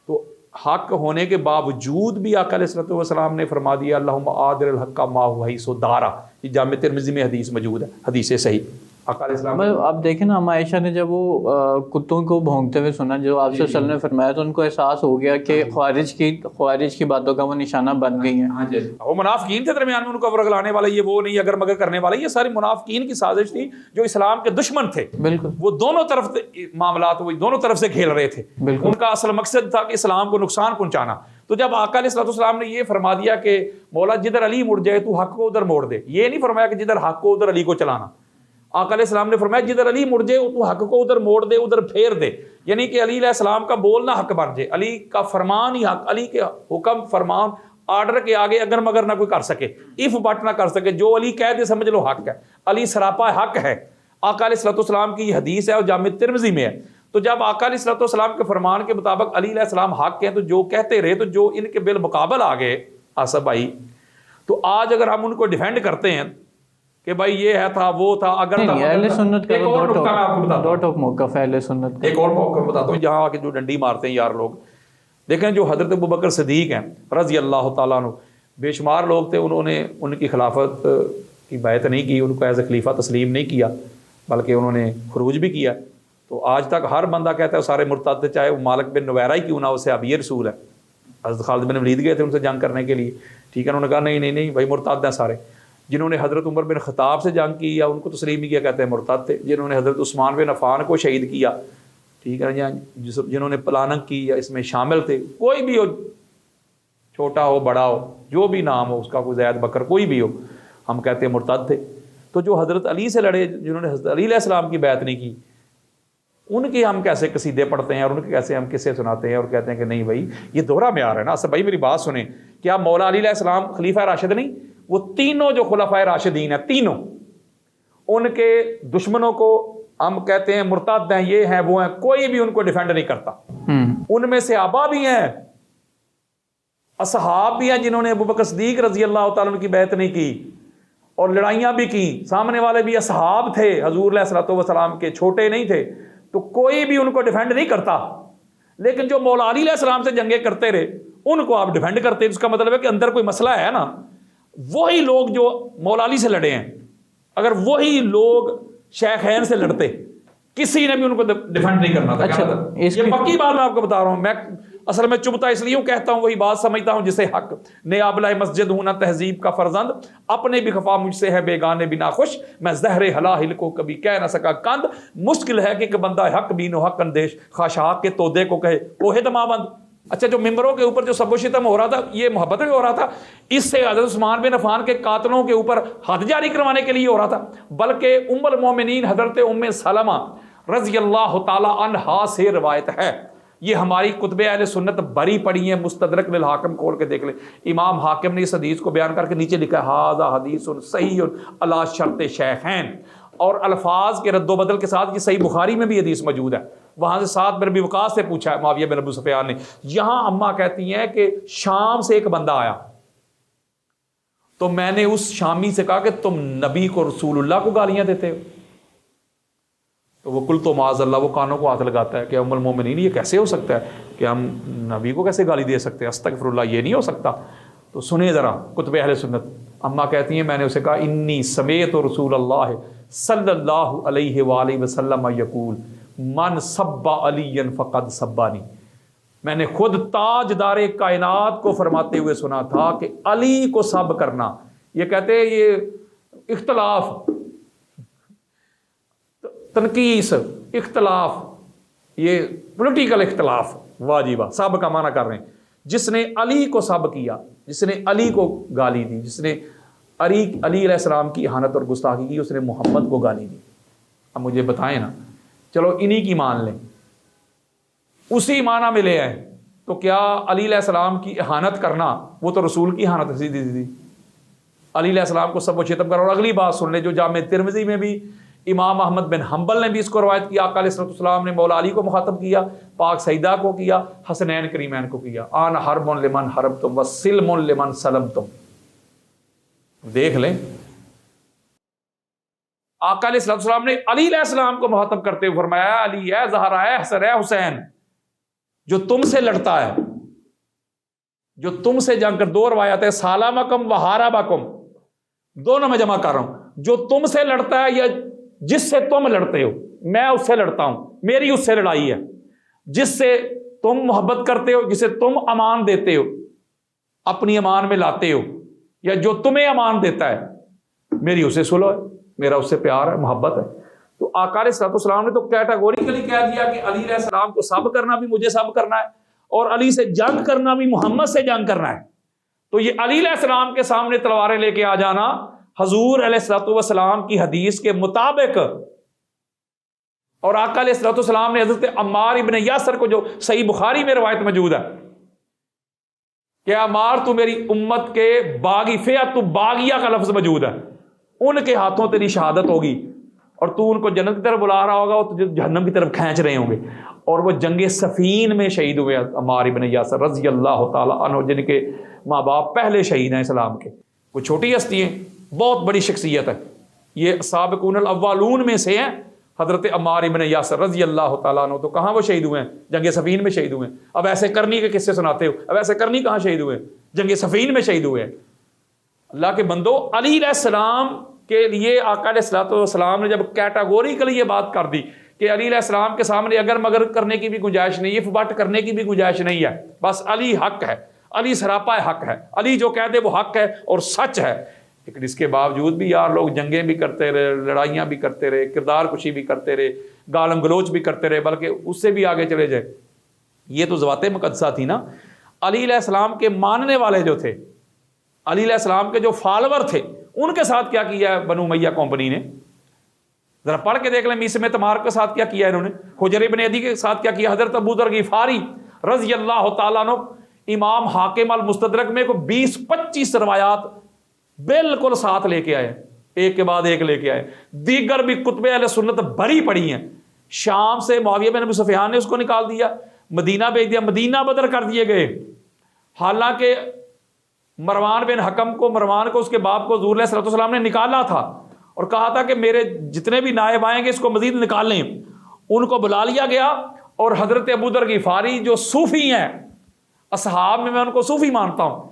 تو حق ہونے کے باوجود بھی آقا علیہ السلام نے فرما دیا اللہم آدر الحق ما هو حیث دارا. یہ جامع ترمذی میں حدیث موجود ہے، حدیث صحیح. آقا علیہ السلام اب دیکھیں نا، اما عائشہ نے جب وہ کتوں کو بھونکتے ہوئے سنا جو آپ صلی اللہ علیہ وسلم نے فرمایا، تو ان کو احساس ہو گیا کہ خوارج کی باتوں کا وہ نشانہ بن گئی ہیں. ہاں جی، وہ منافقین تھے درمیان میں، ان کو ورگلانے والے، یہ وہ نہیں اگر مگر کرنے والے، یہ ساری منافقین کی سازش تھی جو اسلام کے دشمن تھے. بالکل، وہ دونوں طرف معاملات وہ دونوں طرف سے کھیل رہے تھے. ان کا اصل مقصد تھا کہ اسلام کو نقصان پہنچانا. تو جب آقا علیہ السلام نے یہ فرما دیا کہ مولا جدھر علی مڑ جائے تو حق کو ادھر موڑ دے، یہ نہیں فرمایا کہ جدھر حق کو ادھر علی کو چلانا. آقا علیہ السلام نے فرمایا جدھر علی مڑ جائے تو حق کو ادھر موڑ دے، ادھر پھیر دے. یعنی کہ علی علیہ السلام کا بولنا حق بن جائے، علی کا فرمان ہی حق، علی کے حکم فرمان آرڈر کے آگے اگر مگر نہ کوئی کر سکے، ایف بٹ نہ کر سکے. جو علی کہہ دے سمجھ لو حق ہے، علی سراپا حق ہے. آقا علیہ السلام کی یہ حدیث ہے اور جامع ترمذی میں ہے. تو جب آقا علیہ السلام کے فرمان کے مطابق علی علیہ السلام حق ہیں، تو جو کہتے رہے، تو جو ان کے بالمقابل آ گئے آصف بھائی، تو آج اگر ہم ان کو ڈیفینڈ کرتے ہیں کہ بھائی یہ ہے تھا وہ تھا، اگر اہل سنت کا دو ٹوک موقف ہے اہل سنت کا. ایک اور موقف بتاتا ہوں جہاں آ کے جو ڈنڈی مارتے ہیں یار لوگ. دیکھیں جو حضرت ابوبکر صدیق ہیں رضی اللہ تعالیٰ عنہ، بے شمار لوگ تھے، انہوں نے ان کی خلافت کی بیعت نہیں کی، ان کو ایز اے خلیفہ تسلیم نہیں کیا، بلکہ انہوں نے خروج بھی کیا. تو آج تک ہر بندہ کہتا ہے سارے مرتد تھے، چاہے وہ مالک بن نویرہ ہی کیوں نہ ہو، صحابی رسول ہے. حضرت خالد بن ولید گئے تھے ان سے جنگ کرنے کے لیے، ٹھیک ہے، انہوں نے کہا نہیں بھائی مرتد ہیں سارے. جنہوں نے حضرت عمر بن خطاب سے جنگ کی یا ان کو تسلیم نہیں کیا کہتے ہیں مرتد تھے. جنہوں نے حضرت عثمان بن عفان کو شہید کیا، ٹھیک ہے، جنہوں نے پلاننگ کی یا اس میں شامل تھے، کوئی بھی ہو، چھوٹا ہو بڑا ہو، جو بھی نام ہو اس کا، کوئی زید بکر کوئی بھی ہو، ہم کہتے ہیں مرتد تھے. تو جو حضرت علی سے لڑے، جنہوں نے حضرت علی علیہ السلام کی بیعت نہیں کی، ان کے ہم کیسے قصیدے پڑھتے ہیں اور ان کے کیسے ہم قصے سناتے ہیں اور کہتے ہیں کہ نہیں بھائی یہ دوہرا معیار ہے نا. اصل بھائی میری بات سنیں، کیا مولا علی علیہ السلام خلیفہ راشد نہیں؟ وہ تینوں جو خلفائے راشدین ہیں، تینوں، ان کے دشمنوں کو ہم کہتے ہیں مرتد ہیں، یہ ہیں وہ ہیں، کوئی بھی ان کو ڈیفینڈ نہیں کرتا. ان میں صحابہ بھی ہیں، اصحاب بھی ہیں جنہوں نے ابوبکر صدیق رضی اللہ تعالیٰ عنہ کی بیعت نہیں کی اور لڑائیاں بھی کی. سامنے والے بھی اصحاب تھے، حضور علیہ السلام کے چھوٹے نہیں تھے. تو کوئی بھی ان کو ڈیفینڈ نہیں کرتا. لیکن جو مولا علی علیہ السلام سے جنگیں کرتے رہے ان کو آپ ڈیفینڈ کرتے ہیں. اس کا مطلب ہے کہ اندر کوئی مسئلہ ہے نا. وہی لوگ جو مولا علی سے لڑے ہیں، اگر وہی لوگ شیخین سے لڑتے، کسی نے بھی ان کو ڈیفینڈ نہیں کرنا تھا. اچھا، یہ پکی بات میں آپ کو بتا رہا ہوں. میں اصل میں چبھتا اس لیے کہتا ہوں، وہی بات سمجھتا ہوں جسے حق نے آبلائے مسجد ہوں نہ تہذیب کا فرزند، اپنے بھی خفا مجھ سے ہے بیگانے بھی ناخوش، میں زہر ہلاہل کو کبھی کہہ نہ سکا کند. مشکل ہے کہ بندہ حق بین و حق اندیش خاشاک کے تودے کو کہے وہ دماوند. اچھا، جو ممبروں کے اوپر جو سب و شتم ہو رہا تھا، یہ محبت میں ہو رہا تھا، اس سے حضرت عثمان بن عفان کے قاتلوں کے اوپر حد جاری کروانے کے لیے ہو رہا تھا. بلکہ ام المومنین حضرت ام سلمہ رضی اللہ تعالی عنہا سے روایت ہے، یہ ہماری کتب اہل سنت بری پڑی ہیں، مستدرک للحاکم کھول کے دیکھ لیں. امام حاکم نے اس حدیث کو بیان کر کے نیچے لکھا ہے ھذا حدیث صحیح علی شرط شیخین، اور الفاظ کے رد و بدل کے ساتھ یہ صحیح بخاری میں بھی حدیث موجود ہے. وہاں سے سعد بن ابی وقاص سے پوچھا ہے معاویہ بن ابو سفیان نے. یہاں اماں کہتی ہیں کہ شام سے ایک بندہ آیا تو میں نے اس شامی سے کہا کہ تم نبی کو رسول اللہ کو گالیاں دیتے ہو. تو وہ کل تو معاذ اللہ، وہ کانوں کو ہاتھ لگاتا ہے کہ ام المومنین یہ کیسے ہو سکتا ہے کہ ہم نبی کو کیسے گالی دے سکتے ہیں، استغفر اللہ، یہ نہیں ہو سکتا. تو سنیں ذرا کتب اہل سنت. اماں کہتی ہیں میں نے اسے کہا انی سمیت رسول اللہ صلی اللہ علیہ وآلہ وسلم یقول من سب علی فقد سبانی. میں نے خود تاجدار کائنات کو فرماتے ہوئے سنا تھا کہ علی کو سب کرنا، یہ کہتے ہیں یہ اختلاف، تنقیس، اختلاف، یہ پولیٹیکل اختلاف، واجبہ سب کا معنی کر رہے ہیں. جس نے علی کو سب کیا، جس نے علی کو گالی دی، جس نے علی علیہ السلام کی اہانت اور گستاخی کی، اس نے محمد کو گالی دی۔ اب مجھے بتائیں نا، چلو انہی کی مان لیں، اسی معنی میں لے آئیں، تو کیا علی علیہ السلام کی اہانت کرنا وہ تو رسول کی اہانت سیدھی سیدھی؟ علی علیہ السلام کو سب و شتم کرا۔ اور اگلی بات سن لیں جو جامع ترمذی میں بھی امام احمد بن حنبل نے بھی اس کو روایت کیا، آقا علیہ السلام نے مولا علی کو مخاطب کیا، پاک سیدہ کو کیا، حسنین کریمین کو کیا، آن حرب لمن حربتم وسلم لمن سلمتم۔ دیکھ لیں آقا علیہ السلام نے علی علیہ السلام کو مخاطب کرتے ہوئے فرمایا، علی ہے، زہرا ہے، حسن ہے، حسین، جو تم سے لڑتا ہے، جو تم سے جنگ کر، دو روایت ہے سالمکم و حاربکم، دونوں میں جمع کر رہا ہوں، جو تم سے لڑتا ہے یا جس سے تم لڑتے ہو، میں اس سے لڑتا ہوں، میری اس سے لڑائی ہے، جس سے تم محبت کرتے ہو، جسے تم امان دیتے ہو، اپنی امان میں لاتے ہو، یا جو تمہیں امان دیتا ہے، میری اسے سلو ہے، میرا اس سے پیار ہے، محبت ہے۔ تو آقا علیہ السلام نے تو کیٹاگوریکلی کہہ دیا کہ علی علیہ السلام کو سب کرنا بھی مجھے سب کرنا ہے، اور علی سے جنگ کرنا بھی محمد سے جنگ کرنا ہے۔ تو یہ علی علیہ السلام کے سامنے تلواریں لے کے آ جانا حضور علیہ السلام کی حدیث کے مطابق، اور آقا علیہ السلام نے حضرت عمار ابن یاسر کو، جو صحیح بخاری میں روایت موجود ہے کہ عمار تو میری امت کے باغی، فیعت باغیہ کا لفظ موجود ہے، ان کے ہاتھوں تیری شہادت ہوگی، اور تو ان کو جنت کی طرف بلا رہا ہوگا، وہ جہنم کی طرف کھینچ رہے ہوں گے۔ اور وہ جنگ صفین میں شہید ہوئے عمار ابن یاسر رضی اللہ تعالی عنہ، جن کے ماں باپ پہلے شہید ہیں اسلام کے۔ وہ چھوٹی ہستی ہیں، بہت بڑی شخصیت ہے، یہ سابقون الاولون میں سے ہیں حضرت عمار ابن یاسر رضی اللہ تعالیٰ عنہ۔ تو کہاں وہ شہید ہوئے ہیں؟ جنگ صفین میں شہید ہوئے ہیں۔ اب ایسے کرنی کے قصے سناتے ہو، اب ایسے کرنی کہاں شہید ہوئے ہیں؟ جنگ صفین میں شہید ہوئے ہیں۔ اللہ کے بندو، علی علیہ السلام کے لیے آقا علیہ السلام نے جب کیٹاگوریکلی یہ بات کر دی کہ علی علیہ السلام کے سامنے اگر مگر کرنے کی بھی گنجائش نہیں ہے، فبٹ کرنے کی بھی گنجائش نہیں ہے، بس علی حق ہے، علی سراپا حق ہے، علی جو کہہ دے وہ حق ہے اور سچ ہے۔ لیکن اس کے باوجود بھی یار لوگ جنگیں بھی کرتے رہے، لڑائیاں بھی کرتے رہے، کردار کشی بھی کرتے رہے، گالم گلوچ بھی کرتے رہے، بلکہ اس سے بھی آگے چلے جائے۔ یہ تو ذوات مقدسہ تھی نا۔ علی علیہ السلام کے ماننے والے جو تھے، علی علیہ السلام کے جو فالوور تھے، ان کے ساتھ کیا کیا ہے بنو امیہ کمپنی نے؟ ذرا پڑھ کے دیکھ لیں، میسم تمار کے ساتھ کیا کیا انہوں نے، حجر ابن عدی کے ساتھ کیا کیا، حضرت ابو ذر غفاری رضی اللہ تعالیٰ عنہ، امام حاکم المستدرک میں کو 20-25 روایات بالکل ساتھ لے کے آئے، ایک کے بعد ایک لے کے آئے۔ دیگر بھی کتب اہل سنت بھری پڑی ہیں۔ شام سے معاویہ بن ابی سفیان نے اس کو نکال دیا، مدینہ بھیج دیا، مدینہ بدر کر دیے گئے۔ حالانکہ مروان بن حکم کو، مروان کو، اس کے باپ کو حضور علیہ السلام نے نکالا تھا اور کہا تھا کہ میرے جتنے بھی نائب آئیں گے اس کو مزید نکال لیں۔ ان کو بلا لیا گیا، اور حضرت ابو ذر غفاری جو صوفی ہیں، اصحاب میں ان کو صوفی مانتا ہوں،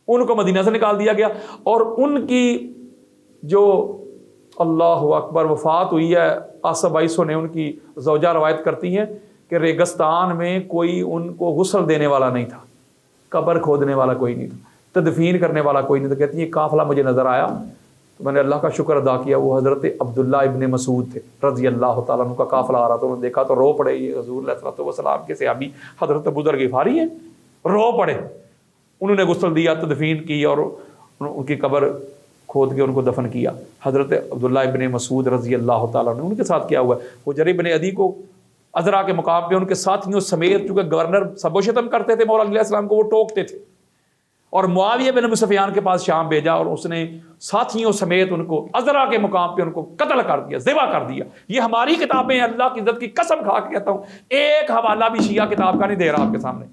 ان کو مدینہ سے نکال دیا گیا۔ اور ان کی جو اللہ اکبر وفات ہوئی ہے، آصف بائیسو نے، ان کی زوجہ روایت کرتی ہیں کہ ریگستان میں کوئی ان کو غسل دینے والا نہیں تھا، قبر کھودنے والا کوئی نہیں تھا، تدفین کرنے والا کوئی نہیں تھا۔ کہتی ہے قافلہ مجھے نظر آیا تو میں نے اللہ کا شکر ادا کیا، وہ حضرت عبداللہ ابن مسعود تھے رضی اللہ تعالیٰ عنہ کا قافلہ آ رہا تھا، انہوں نے دیکھا تو رو پڑے، یہ حضور علیہ السلام کے صحابی حضرت ابو ذر غفاری ہیں، رو پڑے۔ انہوں نے غسل دیا، تدفین کی، اور ان کی قبر کھود کے ان کو دفن کیا۔ حضرت عبداللہ ابن مسعود رضی اللہ تعالیٰ عنہ، ان کے ساتھ کیا ہوا ہے، حجر ابن عدی کو عذرا کے مقام پہ ان کے ساتھیوں سمیت، چونکہ گورنر سب و شتم کرتے تھے مولا علیہ السلام کو، وہ ٹوکتے تھے، اور معاویہ بن ابی سفیان کے پاس شام بھیجا، اور اس نے ساتھیوں سمیت ان کو عذرا کے مقام پہ ان کو قتل کر دیا، ذبح کر دیا۔ یہ ہماری کتابیں ہیں، اللہ کی عزت کی قسم کھا کے کہتا ہوں، ایک حوالہ بھی شیعہ کتاب کا نہیں دے رہا آپ کے سامنے۔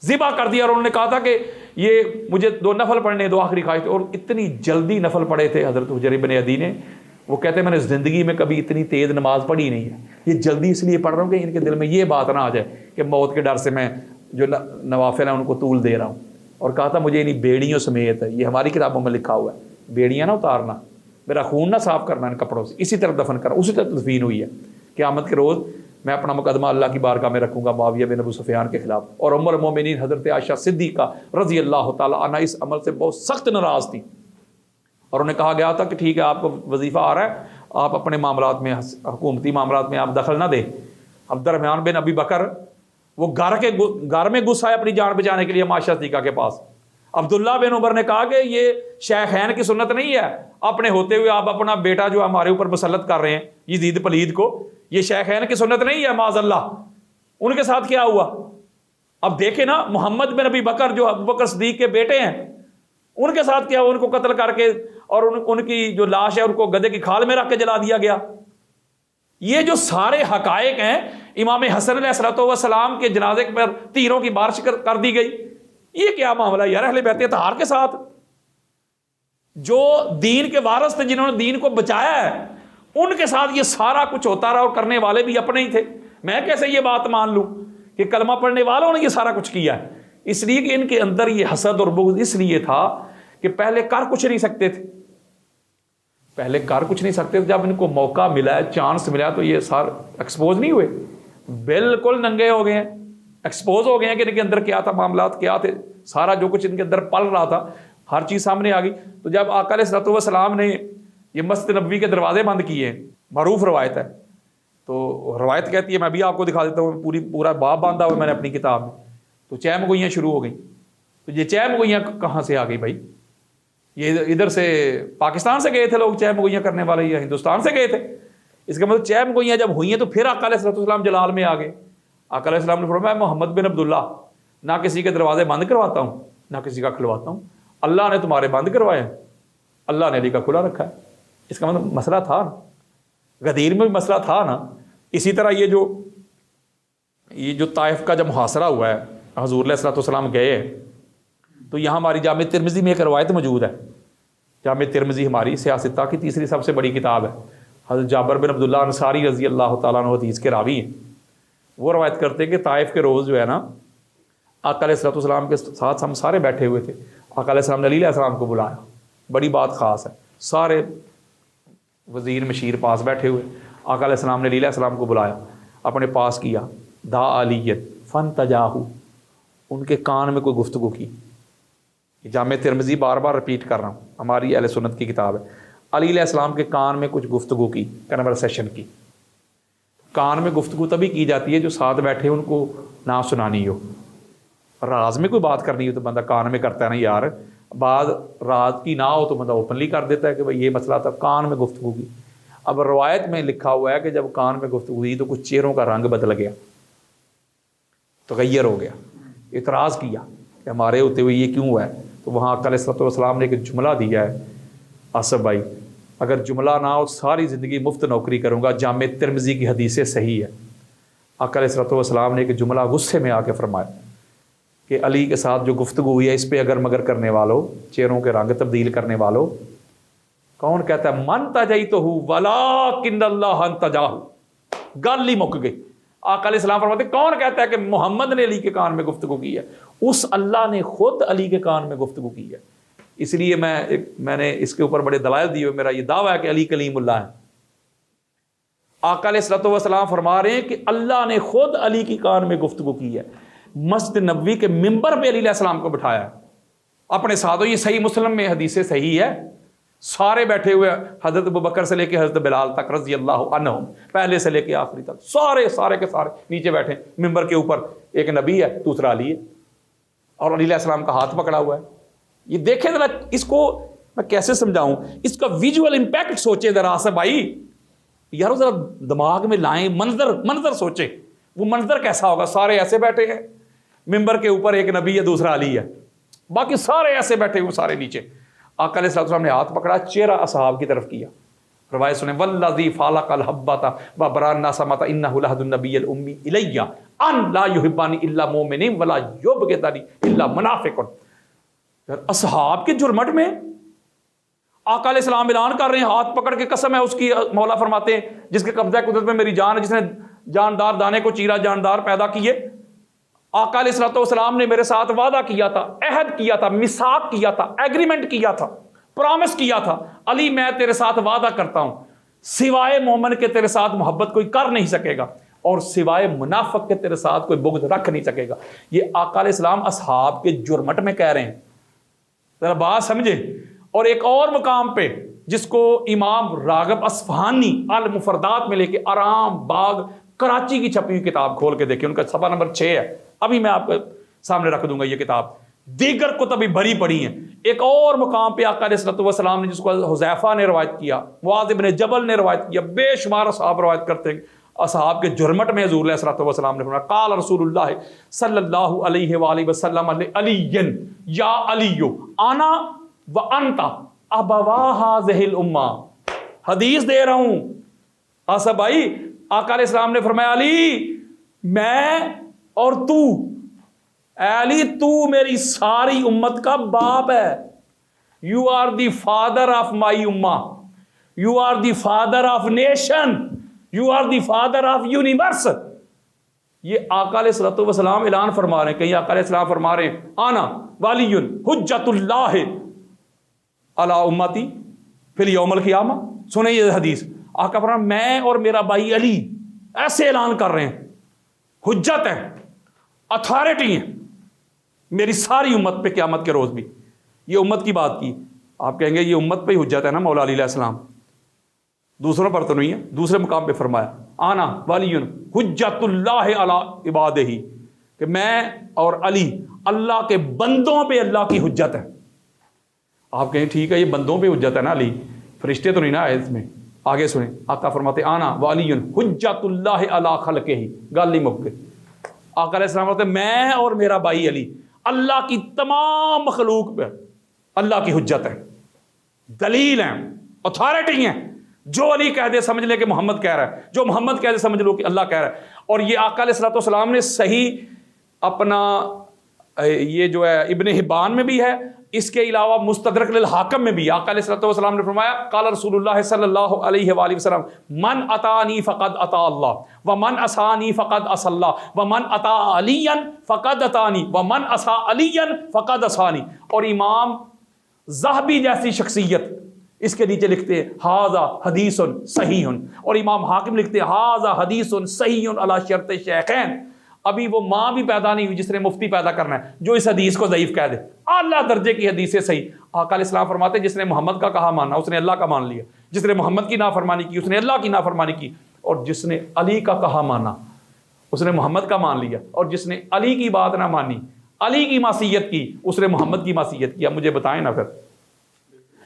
ذبح کر دیا، اور انہوں نے کہا تھا کہ یہ مجھے 2 نفل پڑھنے، 2 آخری خواہش تھی، اور اتنی جلدی نفل پڑھے تھے حضرت حجر بن عدی نے، وہ کہتے ہیں میں نے زندگی میں کبھی اتنی تیز نماز پڑھی نہیں ہے، یہ جلدی اس لیے پڑھ رہا ہوں کہ ان کے دل میں یہ بات نہ آ جائے کہ موت کے ڈر سے میں جو نوافل ہیں ان کو طول دے رہا ہوں۔ اور کہا تھا مجھے انہیں بیڑیوں سمیت ہے، یہ ہماری کتابوں میں لکھا ہوا ہے، بیڑیاں نہ اتارنا، میرا خون نہ صاف کرنا ان کپڑوں سے، اسی طرح دفن کرنا، اسی طرح تدفین ہوئی ہے۔ قیامت کے روز میں اپنا مقدمہ اللہ کی بارگاہ میں رکھوں گا معاویہ بن ابو سفیان کے خلاف۔ اور ام المومنین حضرت عائشہ صدیقہ رضی اللہ تعالی عنہا اس عمل سے بہت سخت ناراض تھی، اور انہیں کہا گیا تھا کہ ٹھیک ہے آپ کو وظیفہ آ رہا ہے، آپ اپنے معاملات میں، حکومتی معاملات میں آپ دخل نہ دیں۔ عبد الرحمن بن ابی بکر وہ گھر میں گھس آئے اپنی جان بچانے کے لیے معاشہ صدیقہ کے پاس. عبداللہ بن عمر نے کہا کہ یہ شیخین کی سنت نہیں ہے، اپنے ہوتے ہوئے آپ اپنا بیٹا جو ہمارے اوپر مسلط کر رہے ہیں یزید پلید کو، یہ شیخین کی سنت نہیں ہے معاذ اللہ. ان کے ساتھ کیا ہوا اب دیکھیں نا، محمد بن ابی بکر جو ابو بکر صدیق کے بیٹے ہیں ان کے ساتھ کیا ہوا، ان کو قتل کر کے اور ان کی جو لاش ہے ان کو گدھے کی کھال میں رکھ کے جلا دیا گیا. یہ جو سارے حقائق ہیں، امام حسن علیہ السلام کے جنازے پر تیروں کی بارش کر دی گئی. یہ کیا معاملہ یار اہل بیت اطہار کے ساتھ، جو دین کے وارث تھے، جنہوں نے دین کو بچایا ہے، ان کے ساتھ یہ سارا کچھ ہوتا رہا اور کرنے والے بھی اپنے ہی تھے. میں کیسے یہ بات مان لوں کہ کلمہ پڑھنے والوں نے یہ سارا کچھ کیا ہے؟ اس لیے کہ ان کے اندر یہ حسد اور بغض اس لیے تھا کہ پہلے کر کچھ نہیں سکتے تھے، جب ان کو موقع ملا ہے، چانس ملا، تو یہ سارے ایکسپوز نہیں ہوئے، بالکل ننگے ہو گئے ہیں، ایکسپوز ہو گئے ہیں کہ ان کے اندر کیا تھا، معاملات کیا تھے، سارا جو کچھ ان کے اندر پل رہا تھا ہر چیز سامنے آ گئی. تو جب آقا علیہ الصلوۃ والسلام نے یہ مسجد نبوی کے دروازے بند کیے ہیں، معروف روایت ہے، تو روایت کہتی ہے، میں بھی آپ کو دکھا دیتا ہوں، پورا باب باندھا ہوا میں نے اپنی کتاب میں. تو چیم گوئیاں شروع ہو گئیں. تو یہ چیم گوئیاں کہاں سے آ گئی بھائی؟ یہ ادھر سے پاکستان سے گئے تھے لوگ چیم گوئیاں کرنے والے، یا ہندوستان سے گئے تھے؟ اس کا مطلب چیم گوئیاں جب ہوئی ہیں تو پھر آقا علیہ الصلوۃ والسلام جلال میں آ گئے. آقا علیہ السلام نے فرمایا، محمد بن عبداللہ نہ کسی کے دروازے بند کرواتا ہوں نہ کسی کا کھلواتا ہوں، اللہ نے تمہارے بند کروائے ہیں، اللہ نے علی کا کھلا رکھا ہے. اس کا مطلب مسئلہ تھا نا، غدیر میں بھی مسئلہ تھا نا. اسی طرح یہ جو طائف کا جب محاصرہ ہوا ہے، حضور علیہ الصلوۃ والسلام گئے، تو یہاں ہماری جامع ترمذی میں ایک روایت موجود ہے. جامع ترمذی ہماری سیاستہ کی تیسری سب سے بڑی کتاب ہے. حضرت جابر بن عبداللہ انصاری رضی اللہ تعالیٰ عنہ حدیث کے راوی ہیں. وہ روایت کرتے ہیں کہ طائف کے روز جو ہے نا، آقا علیہ الصلوۃ والسلام کے ساتھ ہم سارے بیٹھے ہوئے تھے. آقا علیہ السلام نے علی علیہ السلام کو بلایا، بڑی بات خاص ہے، سارے وزیر مشیر پاس بیٹھے ہوئے. آقا علیہ السلام نے علی علیہ السلام کو بلایا، اپنے پاس کیا، دا علیت فن تجاہو، ان کے کان میں کوئی گفتگو کی. جامع ترمذی بار بار رپیٹ کر رہا ہوں، ہماری اہل سنت کی کتاب ہے. علی علیہ السلام کے کان میں کچھ گفتگو کی، کنورسیشن کی. کان میں گفتگو تبھی کی جاتی ہے جو ساتھ بیٹھے ان کو نہ سنانی ہو. راز میں کوئی بات کرنی ہو تو بندہ کان میں کرتا ہے نا یار، بعد راز کی نہ ہو تو بندہ اوپنلی کر دیتا ہے کہ بھائی یہ مسئلہ تھا، کان میں گفتگو کی. اب روایت میں لکھا ہوا ہے کہ جب کان میں گفتگو ہوئی تو کچھ چہروں کا رنگ بدل گیا، تغیر ہو گیا، اعتراض کیا کہ ہمارے ہوتے ہوئے یہ کیوں ہوا ہے. تو وہاں آقا علیہ الصلوۃ والسلام نے ایک جملہ دیا ہے، آصف بھائی اگر جملہ نہ ہو ساری زندگی مفت نوکری کروں گا، جامع ترمذی کی حدیث صحیح ہے. آقا علیہ الصلوۃ والسلام نے ایک جملہ غصے میں آ کے فرمایا کہ علی کے ساتھ جو گفتگو ہوئی ہے اس پہ اگر مگر کرنے والوں، چہروں کے رنگ تبدیل کرنے والوں، کون کہتا ہے من تجیتہ ولکن اللہ انتجاہ، گل ہی مک گئی. آقا علیہ السلام فرماتے کون کہتا ہے کہ محمد نے علی کے کان میں گفتگو کی ہے؟ اس اللہ نے خود علی کے کان میں گفتگو کی ہے. اس لیے میں نے اس کے اوپر بڑے دلائل دیے ہوئے، میرا یہ دعویٰ ہے کہ علی کلیم اللہ ہے. آقا علیہ الصلوۃ والسلام فرما رہے ہیں کہ اللہ نے خود علی کی کان میں گفتگو کی ہے. مسجد نبوی کے ممبر پہ علی علیہ السلام کو بٹھایا ہے اپنے ساتھ. یہ صحیح مسلم میں حدیث صحیح ہے، سارے بیٹھے ہوئے، حضرت ابوبکر سے لے کے حضرت بلال تک رضی اللہ عنہم، پہلے سے لے کے آخری تک سارے کے سارے نیچے بیٹھے. ممبر کے اوپر ایک نبی ہے، دوسرا علی ہے، اور علی علیہ السلام کا ہاتھ پکڑا ہوا ہے. یہ دیکھیں ذرا، اس کو میں کیسے سمجھاؤں، اس کا ویژول امپیکٹ سوچیں ذرا سے بھائی یار، ذرا دماغ میں لائیں، منظر سوچیں، وہ منظر کیسا ہوگا. سارے ایسے بیٹھے ہیں، ممبر کے اوپر ایک نبی ہے، دوسرا علی ہے، باقی سارے ایسے بیٹھے ہوئے، سارے نیچے. آقا علیہ السلام نے ہاتھ پکڑا، چہرہ اصحاب کی طرف کیا. روایت سنیں، والذی فالق الحبۃ وبرا الناس مت انہ لحد النبی الامی الی ان لا یحبنی الا مؤمن ولا یبغضنی الا منافق. اصحاب کے جرمٹ میں آقا علیہ السلام اعلان کر رہے ہیں، ہاتھ پکڑ کے قسم ہے اس کی، مولا فرماتے ہیں جس کے قبضہ قدرت میں میری جان ہے، جس نے جاندار دانے کو چیرا جاندار پیدا کیے. آقا علیہ الصلوۃ والسلام نے میرے ساتھ وعدہ کیا تھا، عہد کیا تھا، میثاق کیا تھا، ایگریمنٹ کیا تھا، پرامس کیا تھا، علی میں تیرے ساتھ وعدہ کرتا ہوں سوائے مومن کے تیرے ساتھ محبت کوئی کر نہیں سکے گا، اور سوائے منافق کے تیرے ساتھ کوئی بغض رکھ نہیں سکے گا. یہ آقا علیہ السلام اصحاب کے جرمٹ میں کہہ رہے ہیں، ذرا بات سمجھے. اور ایک اور مقام پہ جس کو امام راغب اصفہانی المفردات میں لے کے آرام باغ کراچی کی چھپی ہوئی کتاب کھول کے دیکھیں، ان کا صفحہ نمبر 6 ہے، ابھی میں آپ کے سامنے رکھ دوں گا یہ کتاب، دیگر کتبی بھری پڑی ہیں۔ ایک اور مقام پہ آقا علیہ الصلوۃ والسلام نے، جس کو حذیفہ نے روایت کیا، معاذ بن جبل نے روایت کیا، بے شمار اصحاب روایت کرتے ہیں، اصحاب کے جرمٹ میں حضور علیہ الصلوۃ والسلام نے فرمایا قال رسول اللہ صلی اللہ علیہ وآلہ وسلم علی یا علی انا وانت ابوا هذه الامہ، حدیث دے رہا ہوں آصف بھائی، آقا علیہ السلام نے فرمایا علی میں اور تو، اے علی تو میری ساری امت کا باپ ہے، you are the father of my امہ، you are the father of nation, you are the father of universe. یہ آقا علیہ الصلوۃ والسلام اعلان فرما رہے ہیں، کہیں آقا علیہ السلام فرما رہے ہیں آنا ولی حجت اللہ علی امتی فی الیوم القیامہ۔ سنیں یہ حدیث، آقا فرما میں اور میرا بھائی علی ایسے اعلان کر رہے ہیں، حجت ہے، اتھارٹی ہے میری ساری امت پہ قیامت کے روز بھی۔ یہ امت کی بات کی، آپ کہیں گے یہ امت پہ ہی حجت ہے نا مولا علی علیہ السلام، دوسروں پر تو نہیں ہے۔ دوسرے مقام پہ فرمایا آنا ولی حجت اللہ علی عبادہ، کہ میں اور علی اللہ کے بندوں پہ اللہ کی حجت ہے۔ آپ کہیں ٹھیک ہے یہ بندوں پہ حجت ہے نا علی، فرشتے تو نہیں نا آئے اس میں۔ آگے سنیں، آقا فرماتے آنا ولی حجت اللہ علی خلقہ، گل نہیں مک گئی۔ آقا علیہ السلام فرماتے میں اور میرا بھائی علی اللہ کی تمام مخلوق پہ اللہ کی حجت ہے، دلیل ہیں، اتھارٹی ہیں۔ جو علی کہہ دے سمجھ لے کہ محمد کہہ رہا ہے، جو محمد کہہ دے سمجھ لو کہ اللہ کہہ رہا ہے۔ اور یہ آقا علیہ الصلوۃ والسلام نے صحیح اپنا یہ جو ہے ابن حبان میں بھی ہے، اس کے علاوہ مستدرک للحاکم میں بھی آقا علیہ الصلوۃ والسلام نے فرمایا قال رسول اللہ صلی اللہ علیہ وآلہ وسلم من اطاعنی فقد اطاع اللہ ومن عصانی فقد عصى اللہ ومن اطاع علیا فقد اطاعنی ومن عصى علیا فقد عصانی۔ اور امام ذہبی جیسی شخصیت اس کے نیچے لکھتے ہیں ھذا حدیث صحیح، اور امام حاکم لکھتے ہیں ھذا حدیث صحیح علی شرط شیخین۔ ابھی وہ ماں بھی پیدا نہیں ہوئی جس نے مفتی پیدا کرنا ہے جو اس حدیث کو ضعیف کہہ دے، اعلیٰ درجے کی حدیث ہے صحیح۔ آقا علیہ السلام فرماتے ہیں جس نے محمد کا کہا مانا اس نے اللہ کا مان لیا، جس نے محمد کی نافرمانی کی اس نے اللہ کی نافرمانی کی، اور جس نے علی کا کہا مانا اس نے محمد کا مان لیا، اور جس نے علی کی بات نہ مانی، علی کی معصیت کی، اس نے محمد کی معصیت کی۔ اب مجھے بتائیں نا پھر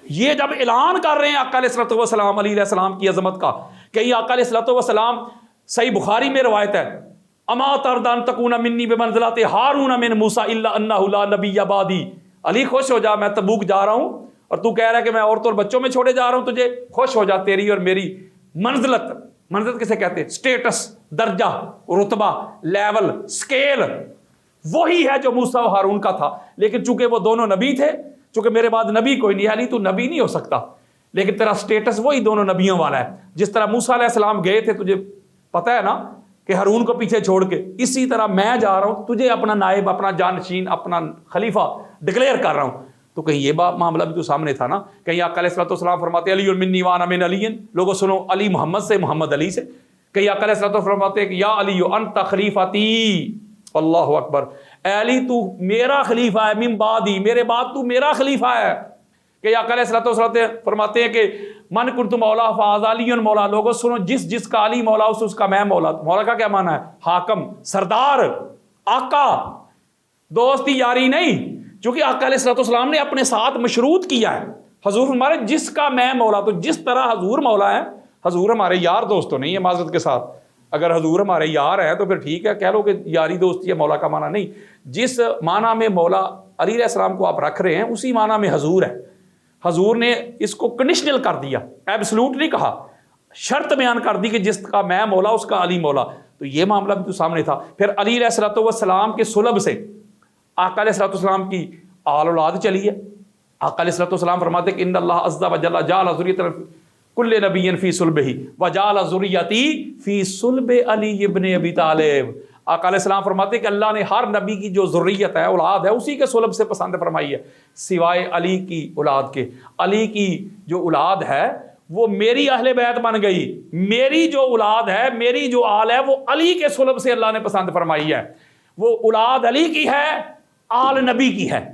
یہ جب اعلان کر رہے ہیں آقا علیہ الصلوۃ والسلام علی علیہ السلام کی عظمت کا، کہ یہ آقا علیہ الصلوۃ والسلام، صحیح بخاری میں روایت ہے اما تردان تکون منی بمنزلت ہارون من موسیٰ الا انہ لا نبی بعدی، علی خوش ہو جا، میں تبوک جا رہا ہوں اور تو کہہ رہا ہے کہ میں عورتوں اور بچوں میں چھوڑے جا رہا ہوں، تجھے خوش ہو جا، تیری اور میری منزلت، منزلت کسے کہتے ہیں؟ سٹیٹس، درجہ، رتبہ، لیول، سکیل، وہی ہے جو موسیٰ و ہارون کا تھا۔ لیکن چونکہ وہ دونوں نبی تھے، چونکہ میرے بعد نبی کوئی نہیں ہے، علی تو نبی نہیں ہو سکتا، لیکن تیرا سٹیٹس وہی دونوں نبیوں والا ہے۔ جس طرح موسیٰ علیہ السلام گئے تھے، تجھے پتہ ہے نا کہ ہارون کو پیچھے چھوڑ کے، اسی طرح میں جا رہا ہوں، تجھے اپنا نائب، اپنا جانشین، اپنا خلیفہ ڈکلیئر کر رہا ہوں۔ تو کہیں یہ معاملہ بھی تو سامنے تھا نا، کہیں آقا علیہ الصلوۃ والسلام فرماتے علی منی وانا من علی، لوگوں سنو علی محمد سے، محمد علی سے۔ کہیں آقا علیہ الصلوۃ والسلام فرماتے کہ یا علی انت خلیفتی، اللہ اکبر، اے علی تو میرا خلیفہ ہے، من بعدی، میرے بعد تو میرا خلیفہ ہے۔ کہ آقا علیہ الصلوۃ والسلام فرماتے ہیں کہ من کنت مولا فھذا علی مولا، لوگوں سنو جس کا علی مولا اس کا میں مولا۔ مولا کا کیا معنی ہے؟ حاکم، سردار، آقا، دوستی یاری نہیں، چونکہ آقا علیہ الصلوۃ والسلام نے اپنے ساتھ مشروط کیا ہے۔ حضور ہمارے جس کا میں مولا، تو جس طرح حضور مولا ہے، حضور ہمارے یار دوست تو نہیں ہے معذرت کے ساتھ، اگر حضور ہمارے یار ہیں تو پھر ٹھیک ہے، کہہ لو کہ یاری دوستی ہے، مولا کا معنی نہیں۔ جس معنی میں مولا علی علیہ السلام کو آپ رکھ رہے ہیں اسی معنی میں حضور ہے۔ حضور نے اس کو کنڈیشنل کر دیا، ایبسلوٹ نہیں کہا، شرط بیان کر دی کہ جس کا میں مولا اس کا علی مولا۔ تو یہ معاملہ بھی تو سامنے تھا۔ پھر علی علیہ الصلوۃ والسلام کے صلب سے آقا علیہ الصلوۃ والسلام کی آل اولاد چلی ہے۔ آقا علیہ الصلوۃ والسلام فرماتے کہ ان اللہ عز وجل جعل ذریۃ کل نبی فی صلبہ وجعل ذریتی فی صلب علی ابن ابی طالب۔ آقا علیہ السلام فرماتے ہیں کہ اللہ نے ہر نبی کی جو ذریت ہے، اولاد ہے، اسی کے صلب سے پسند فرمائی ہے، سوائے علی کی اولاد کے۔ علی کی جو اولاد ہے وہ میری اہل بیت بن گئی، میری جو اولاد ہے، میری جو آل ہے، وہ علی کے صلب سے اللہ نے پسند فرمائی ہے۔ وہ اولاد علی کی ہے، آل نبی کی ہے۔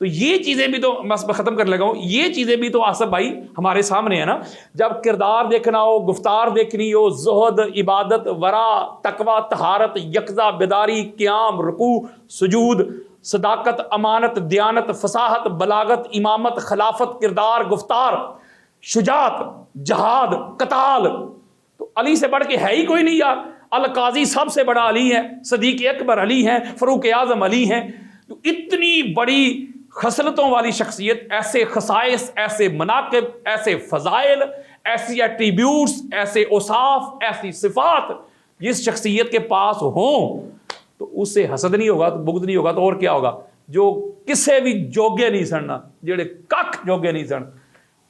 تو یہ چیزیں بھی تو بس میں ختم کر لگا ہوں، یہ چیزیں بھی تو آصف بھائی ہمارے سامنے ہے نا. جب کردار دیکھنا ہو، گفتار دیکھنی ہو، زہد، عبادت، ورع، تقوی، طہارت، یقظہ، بیداری، قیام، رکوع، سجود، صداقت، امانت، دیانت، فصاحت، بلاغت، امامت، خلافت، کردار، گفتار، شجاعت، جہاد، قتال، تو علی سے بڑھ کے ہے ہی کوئی نہیں یار. القاضی سب سے بڑا علی ہے، صدیق اکبر علی ہیں، فاروق اعظم علی ہیں. تو اتنی بڑی خصلتوں والی شخصیت، ایسے خصائص، ایسے مناقب، ایسے فضائل، ایسی ایٹریبیوٹس، ایسے اوصاف، ایسی صفات جس شخصیت کے پاس ہوں تو اس سے حسد نہیں ہوگا، تو بغض نہیں ہوگا، تو اور کیا ہوگا؟ جو کسے بھی جوگے نہیں سننا، جڑے کک جوگے نہیں سن،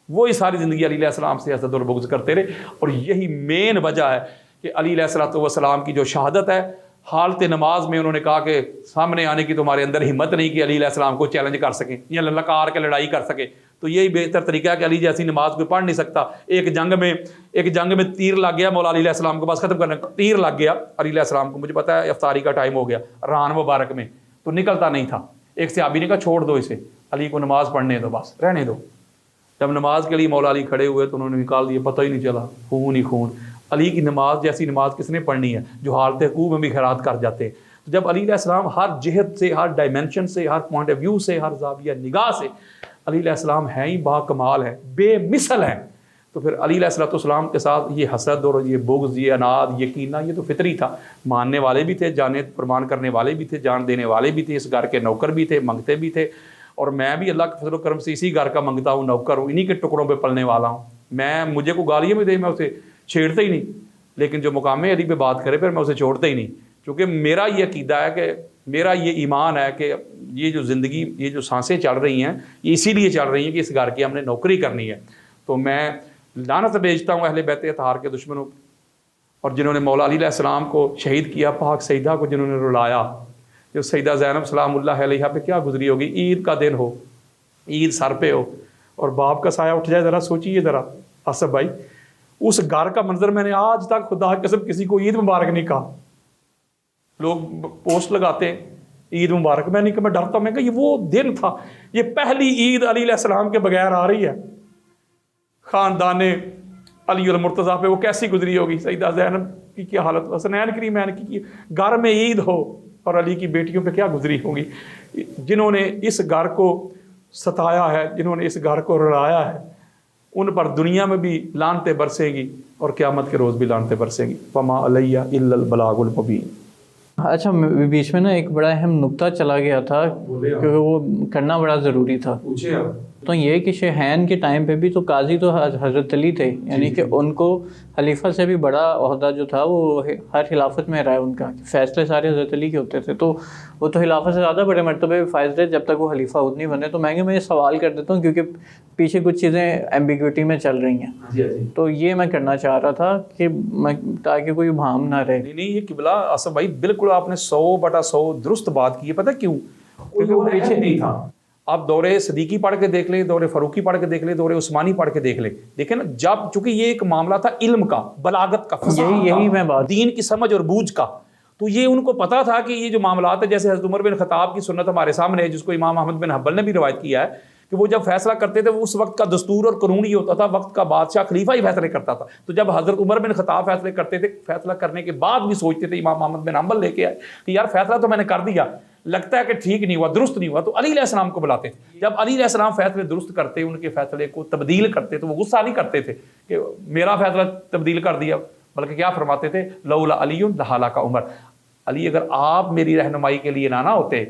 وہی ساری زندگی علی علیہ السلام سے حسد اور بغض کرتے رہے. اور یہی مین وجہ ہے کہ علی علیہ السلام کی جو شہادت ہے، حالت نماز میں انہوں نے کہا کہ سامنے آنے کی تمہارے اندر ہمت نہیں کہ علی علیہ السلام کو چیلنج کر سکیں یا للکار کے لڑائی کر سکے. تو یہی بہتر طریقہ ہے کہ علی جیسی نماز کوئی پڑھ نہیں سکتا. ایک جنگ میں تیر لگ گیا مولا علی علیہ السلام کے پاس، ختم کرنے تیر لگ گیا علی علیہ السلام کو، مجھے پتا ہے افطاری کا ٹائم ہو گیا ران مبارک میں، تو نکلتا نہیں تھا. ایک صحابی نے کہا چھوڑ دو اسے، علی کو نماز پڑھنے دو، بس رہنے دو. جب نماز کے لیے مولا علی کھڑے ہوئے تو انہوں نے نکال دیا، پتہ ہی نہیں چلا، خون ہی خون. علی کی نماز جیسی نماز کس نے پڑھنی ہے جو حالت حقوق میں بھی خیرات کر جاتے ہیں. تو جب علی علیہ السلام ہر جہت سے، ہر ڈائمینشن سے، ہر پوائنٹ آف ویو سے، ہر زاویہ نگاہ سے علی علیہ السلام ہیں ہی با کمال ہیں، بے مثل ہیں، تو پھر علی علیہ السلام کے ساتھ یہ حسد اور یہ بغض، یہ اناد، یہ کینہ، یہ تو فطری تھا. ماننے والے بھی تھے، جانے فرمان کرنے والے بھی تھے، جان دینے والے بھی تھے، اس گھر کے نوکر بھی تھے، منگتے بھی تھے. اور میں بھی اللہ کے فضل و کرم سے اسی گھر کا منگتا ہوں، نوکر ہوں، انہی کے ٹکڑوں پہ پلنے والا ہوں. مجھے کو گالیاں بھی دے میں اسے چھیڑتا ہی نہیں، لیکن جو مقام علی پہ بات کرے پھر میں اسے چھوڑتا ہی نہیں. کیونکہ میرا یہ عقیدہ ہے کہ میرا یہ ایمان ہے کہ یہ جو زندگی، یہ جو سانسیں چل رہی ہیں، یہ اسی لیے چل رہی ہیں کہ اس گھر کی ہم نے نوکری کرنی ہے. تو میں لعنت بھیجتا ہوں اہل بیت اطہار کے دشمنوں، اور جنہوں نے مولا علی علیہ السلام کو شہید کیا، پاک سیدہ کو جنہوں نے رلایا. جو سیدہ زینب سلام اللہ علیہا پہ کیا گزری ہوگی، عید کا دن ہو، عید سر پہ ہو اور باپ کا سایہ اٹھ جائے. ذرا سوچیے ذرا آصف بھائی، اس گھر کا منظر میں نے آج تک خدا کی قسم کسی کو عید مبارک نہیں کہا. لوگ پوسٹ لگاتے ہیں عید مبارک، میں نہیں کہ میں ڈرتا ہوں، میں کہ یہ وہ دن تھا، یہ پہلی عید علی علیہ السلام کے بغیر آ رہی ہے. خاندان علی المرتضیٰ پہ وہ کیسی گزری ہوگی، سیدہ زینب کی کیا حالت، حسنین کریمین کی گھر میں عید ہو، اور علی کی بیٹیوں پہ کیا گزری ہوگی. جنہوں نے اس گھر کو ستایا ہے، جنہوں نے اس گھر کو رلایا ہے، ان پر دنیا میں بھی لعنتیں برسیں گی اور قیامت کے روز بھی لعنتیں برسیں گی. فما علیہ الا البلاغ المبین. اچھا بیچ میں نا ایک بڑا اہم نقطہ چلا گیا تھا کیونکہ وہ کرنا بڑا ضروری تھا. تو یہ کہ شیخین کے ٹائم پہ بھی تو قاضی تو حضرت علی تھے، یعنی کہ ان کو خلیفہ سے بھی بڑا عہدہ جو تھا وہ ہر خلافت میں رہا ہے ان کا، فیصلے سارے حضرت علی کے ہوتے تھے. تو وہ تو خلافت سے زیادہ بڑے مرتبے فائز تھے جب تک وہ خلیفہ خود نہیں بنے. تو میں یہ سوال کر دیتا ہوں کیونکہ پیچھے کچھ چیزیں ایمبیگوٹی میں چل رہی ہیں، تو یہ میں کرنا چاہ رہا تھا کہ تاکہ کوئی ابہام نہ رہے. نہیں یہ قبلہ آصف بھائی بالکل آپ نے 100/100 درست بات کی ہے. پتہ کیوں؟ کیونکہ وہ پیچھے نہیں تھا. آپ دور صدیقی پڑھ کے دیکھ لیں، دور فاروقی پڑھ کے دیکھ لیں، دور عثمانی پڑھ کے دیکھ لیں. دیکھیں نا، جب چونکہ یہ ایک معاملہ تھا علم کا، بلاغت کا، یہی میں بات، دین کی سمجھ اور بوجھ کا، تو یہ ان کو پتا تھا کہ یہ جو معاملات ہے، جیسے حضرت عمر بن خطاب کی سنت ہمارے سامنے ہے، جس کو امام احمد بن حنبل نے بھی روایت کیا ہے کہ وہ جب فیصلہ کرتے تھے وہ اس وقت کا دستور اور قانون یہ ہوتا تھا، وقت کا بادشاہ خلیفہ ہی فیصلے کرتا تھا. تو جب حضرت عمر بن خطاب فیصلے کرتے تھے، فیصلہ کرنے کے بعد بھی سوچتے تھے، امام احمد بن حنبل لے کے آئے کہ یار فیصلہ تو میں نے کر دیا، لگتا ہے کہ ٹھیک نہیں ہوا، درست نہیں ہوا، تو علی علیہ السلام کو بلاتے تھے. جب علی علیہ السلام فیصلے درست کرتے، ان کے فیصلے کو تبدیل کرتے، تو وہ غصہ نہیں کرتے تھے کہ میرا فیصلہ تبدیل کر دیا، بلکہ کیا فرماتے تھے، لولا علی لہلک عمر، علی اگر آپ میری رہنمائی کے لیے نہ ہوتے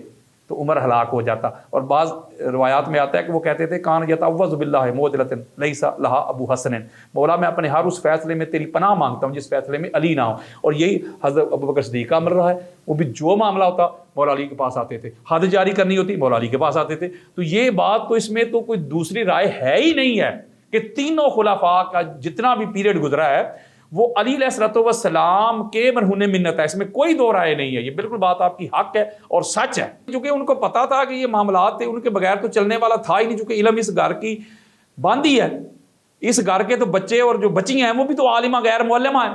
تو عمر ہلاک ہو جاتا. اور بعض روایات میں آتا ہے کہ وہ کہتے تھے کان یتعوذ باللہ معجلۃ لیس لہا ابو حسن، مولا میں اپنے ہر اس فیصلے میں تیری پناہ مانگتا ہوں جس فیصلے میں علی نہ ہو. اور یہی حضرت ابوبکر صدیق کا عمل رہا ہے، وہ بھی جو معاملہ ہوتا مولا علی کے پاس آتے تھے، حد جاری کرنی ہوتی مولا علی کے پاس آتے تھے. تو یہ بات تو اس میں تو کوئی دوسری رائے ہے ہی نہیں ہے کہ تینوں خلفاء کا جتنا بھی پیریڈ گزرا ہے وہ علی علیہ السلام کے مرہون منت ہے، اس میں کوئی دو رائے نہیں ہے. یہ بالکل بات آپ کی حق ہے اور سچ ہے، کیونکہ ان کو پتا تھا کہ یہ معاملات تھے، ان کے بغیر تو چلنے والا تھا ہی نہیں. چونکہ علم اس گھر کی باندھی ہے، اس گھر کے تو بچے اور جو بچی ہیں وہ بھی تو عالمہ غیر معلمہ ہیں،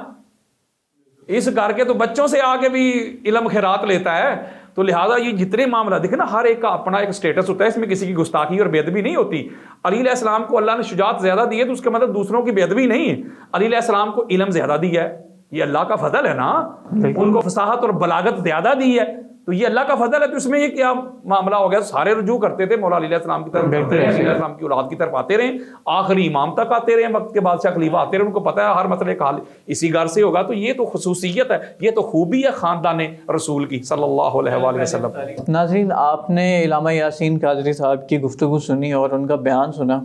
اس گھر کے تو بچوں سے آ کے بھی علم خیرات لیتا ہے. تو لہٰذا یہ جتنے معاملہ دیکھیں نا، ہر ایک کا اپنا ایک سٹیٹس ہوتا ہے، اس میں کسی کی گستاخی اور بے ادبی نہیں ہوتی۔ علی علیہ السلام کو اللہ نے شجاعت زیادہ دی ہے تو اس کا مطلب دوسروں کی بے ادبی نہیں ہے۔ علی علیہ السلام کو علم زیادہ دیا ہے، یہ اللہ کا فضل ہے نا، ان کو فصاحت اور بلاغت زیادہ دی ہے تو یہ اللہ کا فضل ہے۔ تو اس میں یہ کیا معاملہ ہو گیا؟ سارے رجوع کرتے تھے مولا علی علیہ السلام کی طرف، علی علیہ السلام کی اولاد کی طرف آتے رہے، آخری امام تک آتے رہے، وقت کے بادشاہ خلیفہ آتے رہے، ان کو پتہ ہے ہر مسئلے کا حل اسی گھر سے ہوگا۔ تو یہ تو خصوصیت ہے، یہ تو خوبی ہے خاندان رسول کی صلی اللہ علیہ وآلہ وسلم۔ ناظرین، آپ نے علامہ یاسین قادری صاحب کی گفتگو سنی اور ان کا بیان سنا،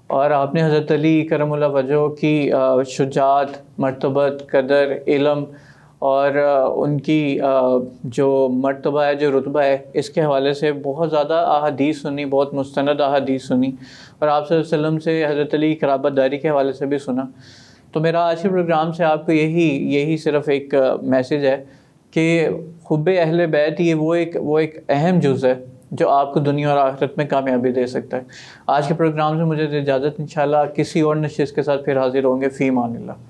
اور آپ نے حضرت علی کرم اللہ وجہہ کی شجاعت، مرتبت، قدر، علم اور ان کی جو مرتبہ ہے، جو رتبہ ہے، اس کے حوالے سے بہت زیادہ احادیث سنی، بہت مستند احادیث سنی، اور آپ صلی اللہ علیہ وسلم سے حضرت علی قرابت داری کے حوالے سے بھی سنا۔ تو میرا آج کے پروگرام سے آپ کو یہی صرف ایک میسج ہے کہ حب اہل بیت یہ وہ ایک اہم جز ہے جو آپ کو دنیا اور آخرت میں کامیابی دے سکتا ہے۔ آج کے پروگرام سے مجھے اجازت، انشاءاللہ کسی اور نشست کے ساتھ پھر حاضر ہوں گے۔ فی امان اللہ۔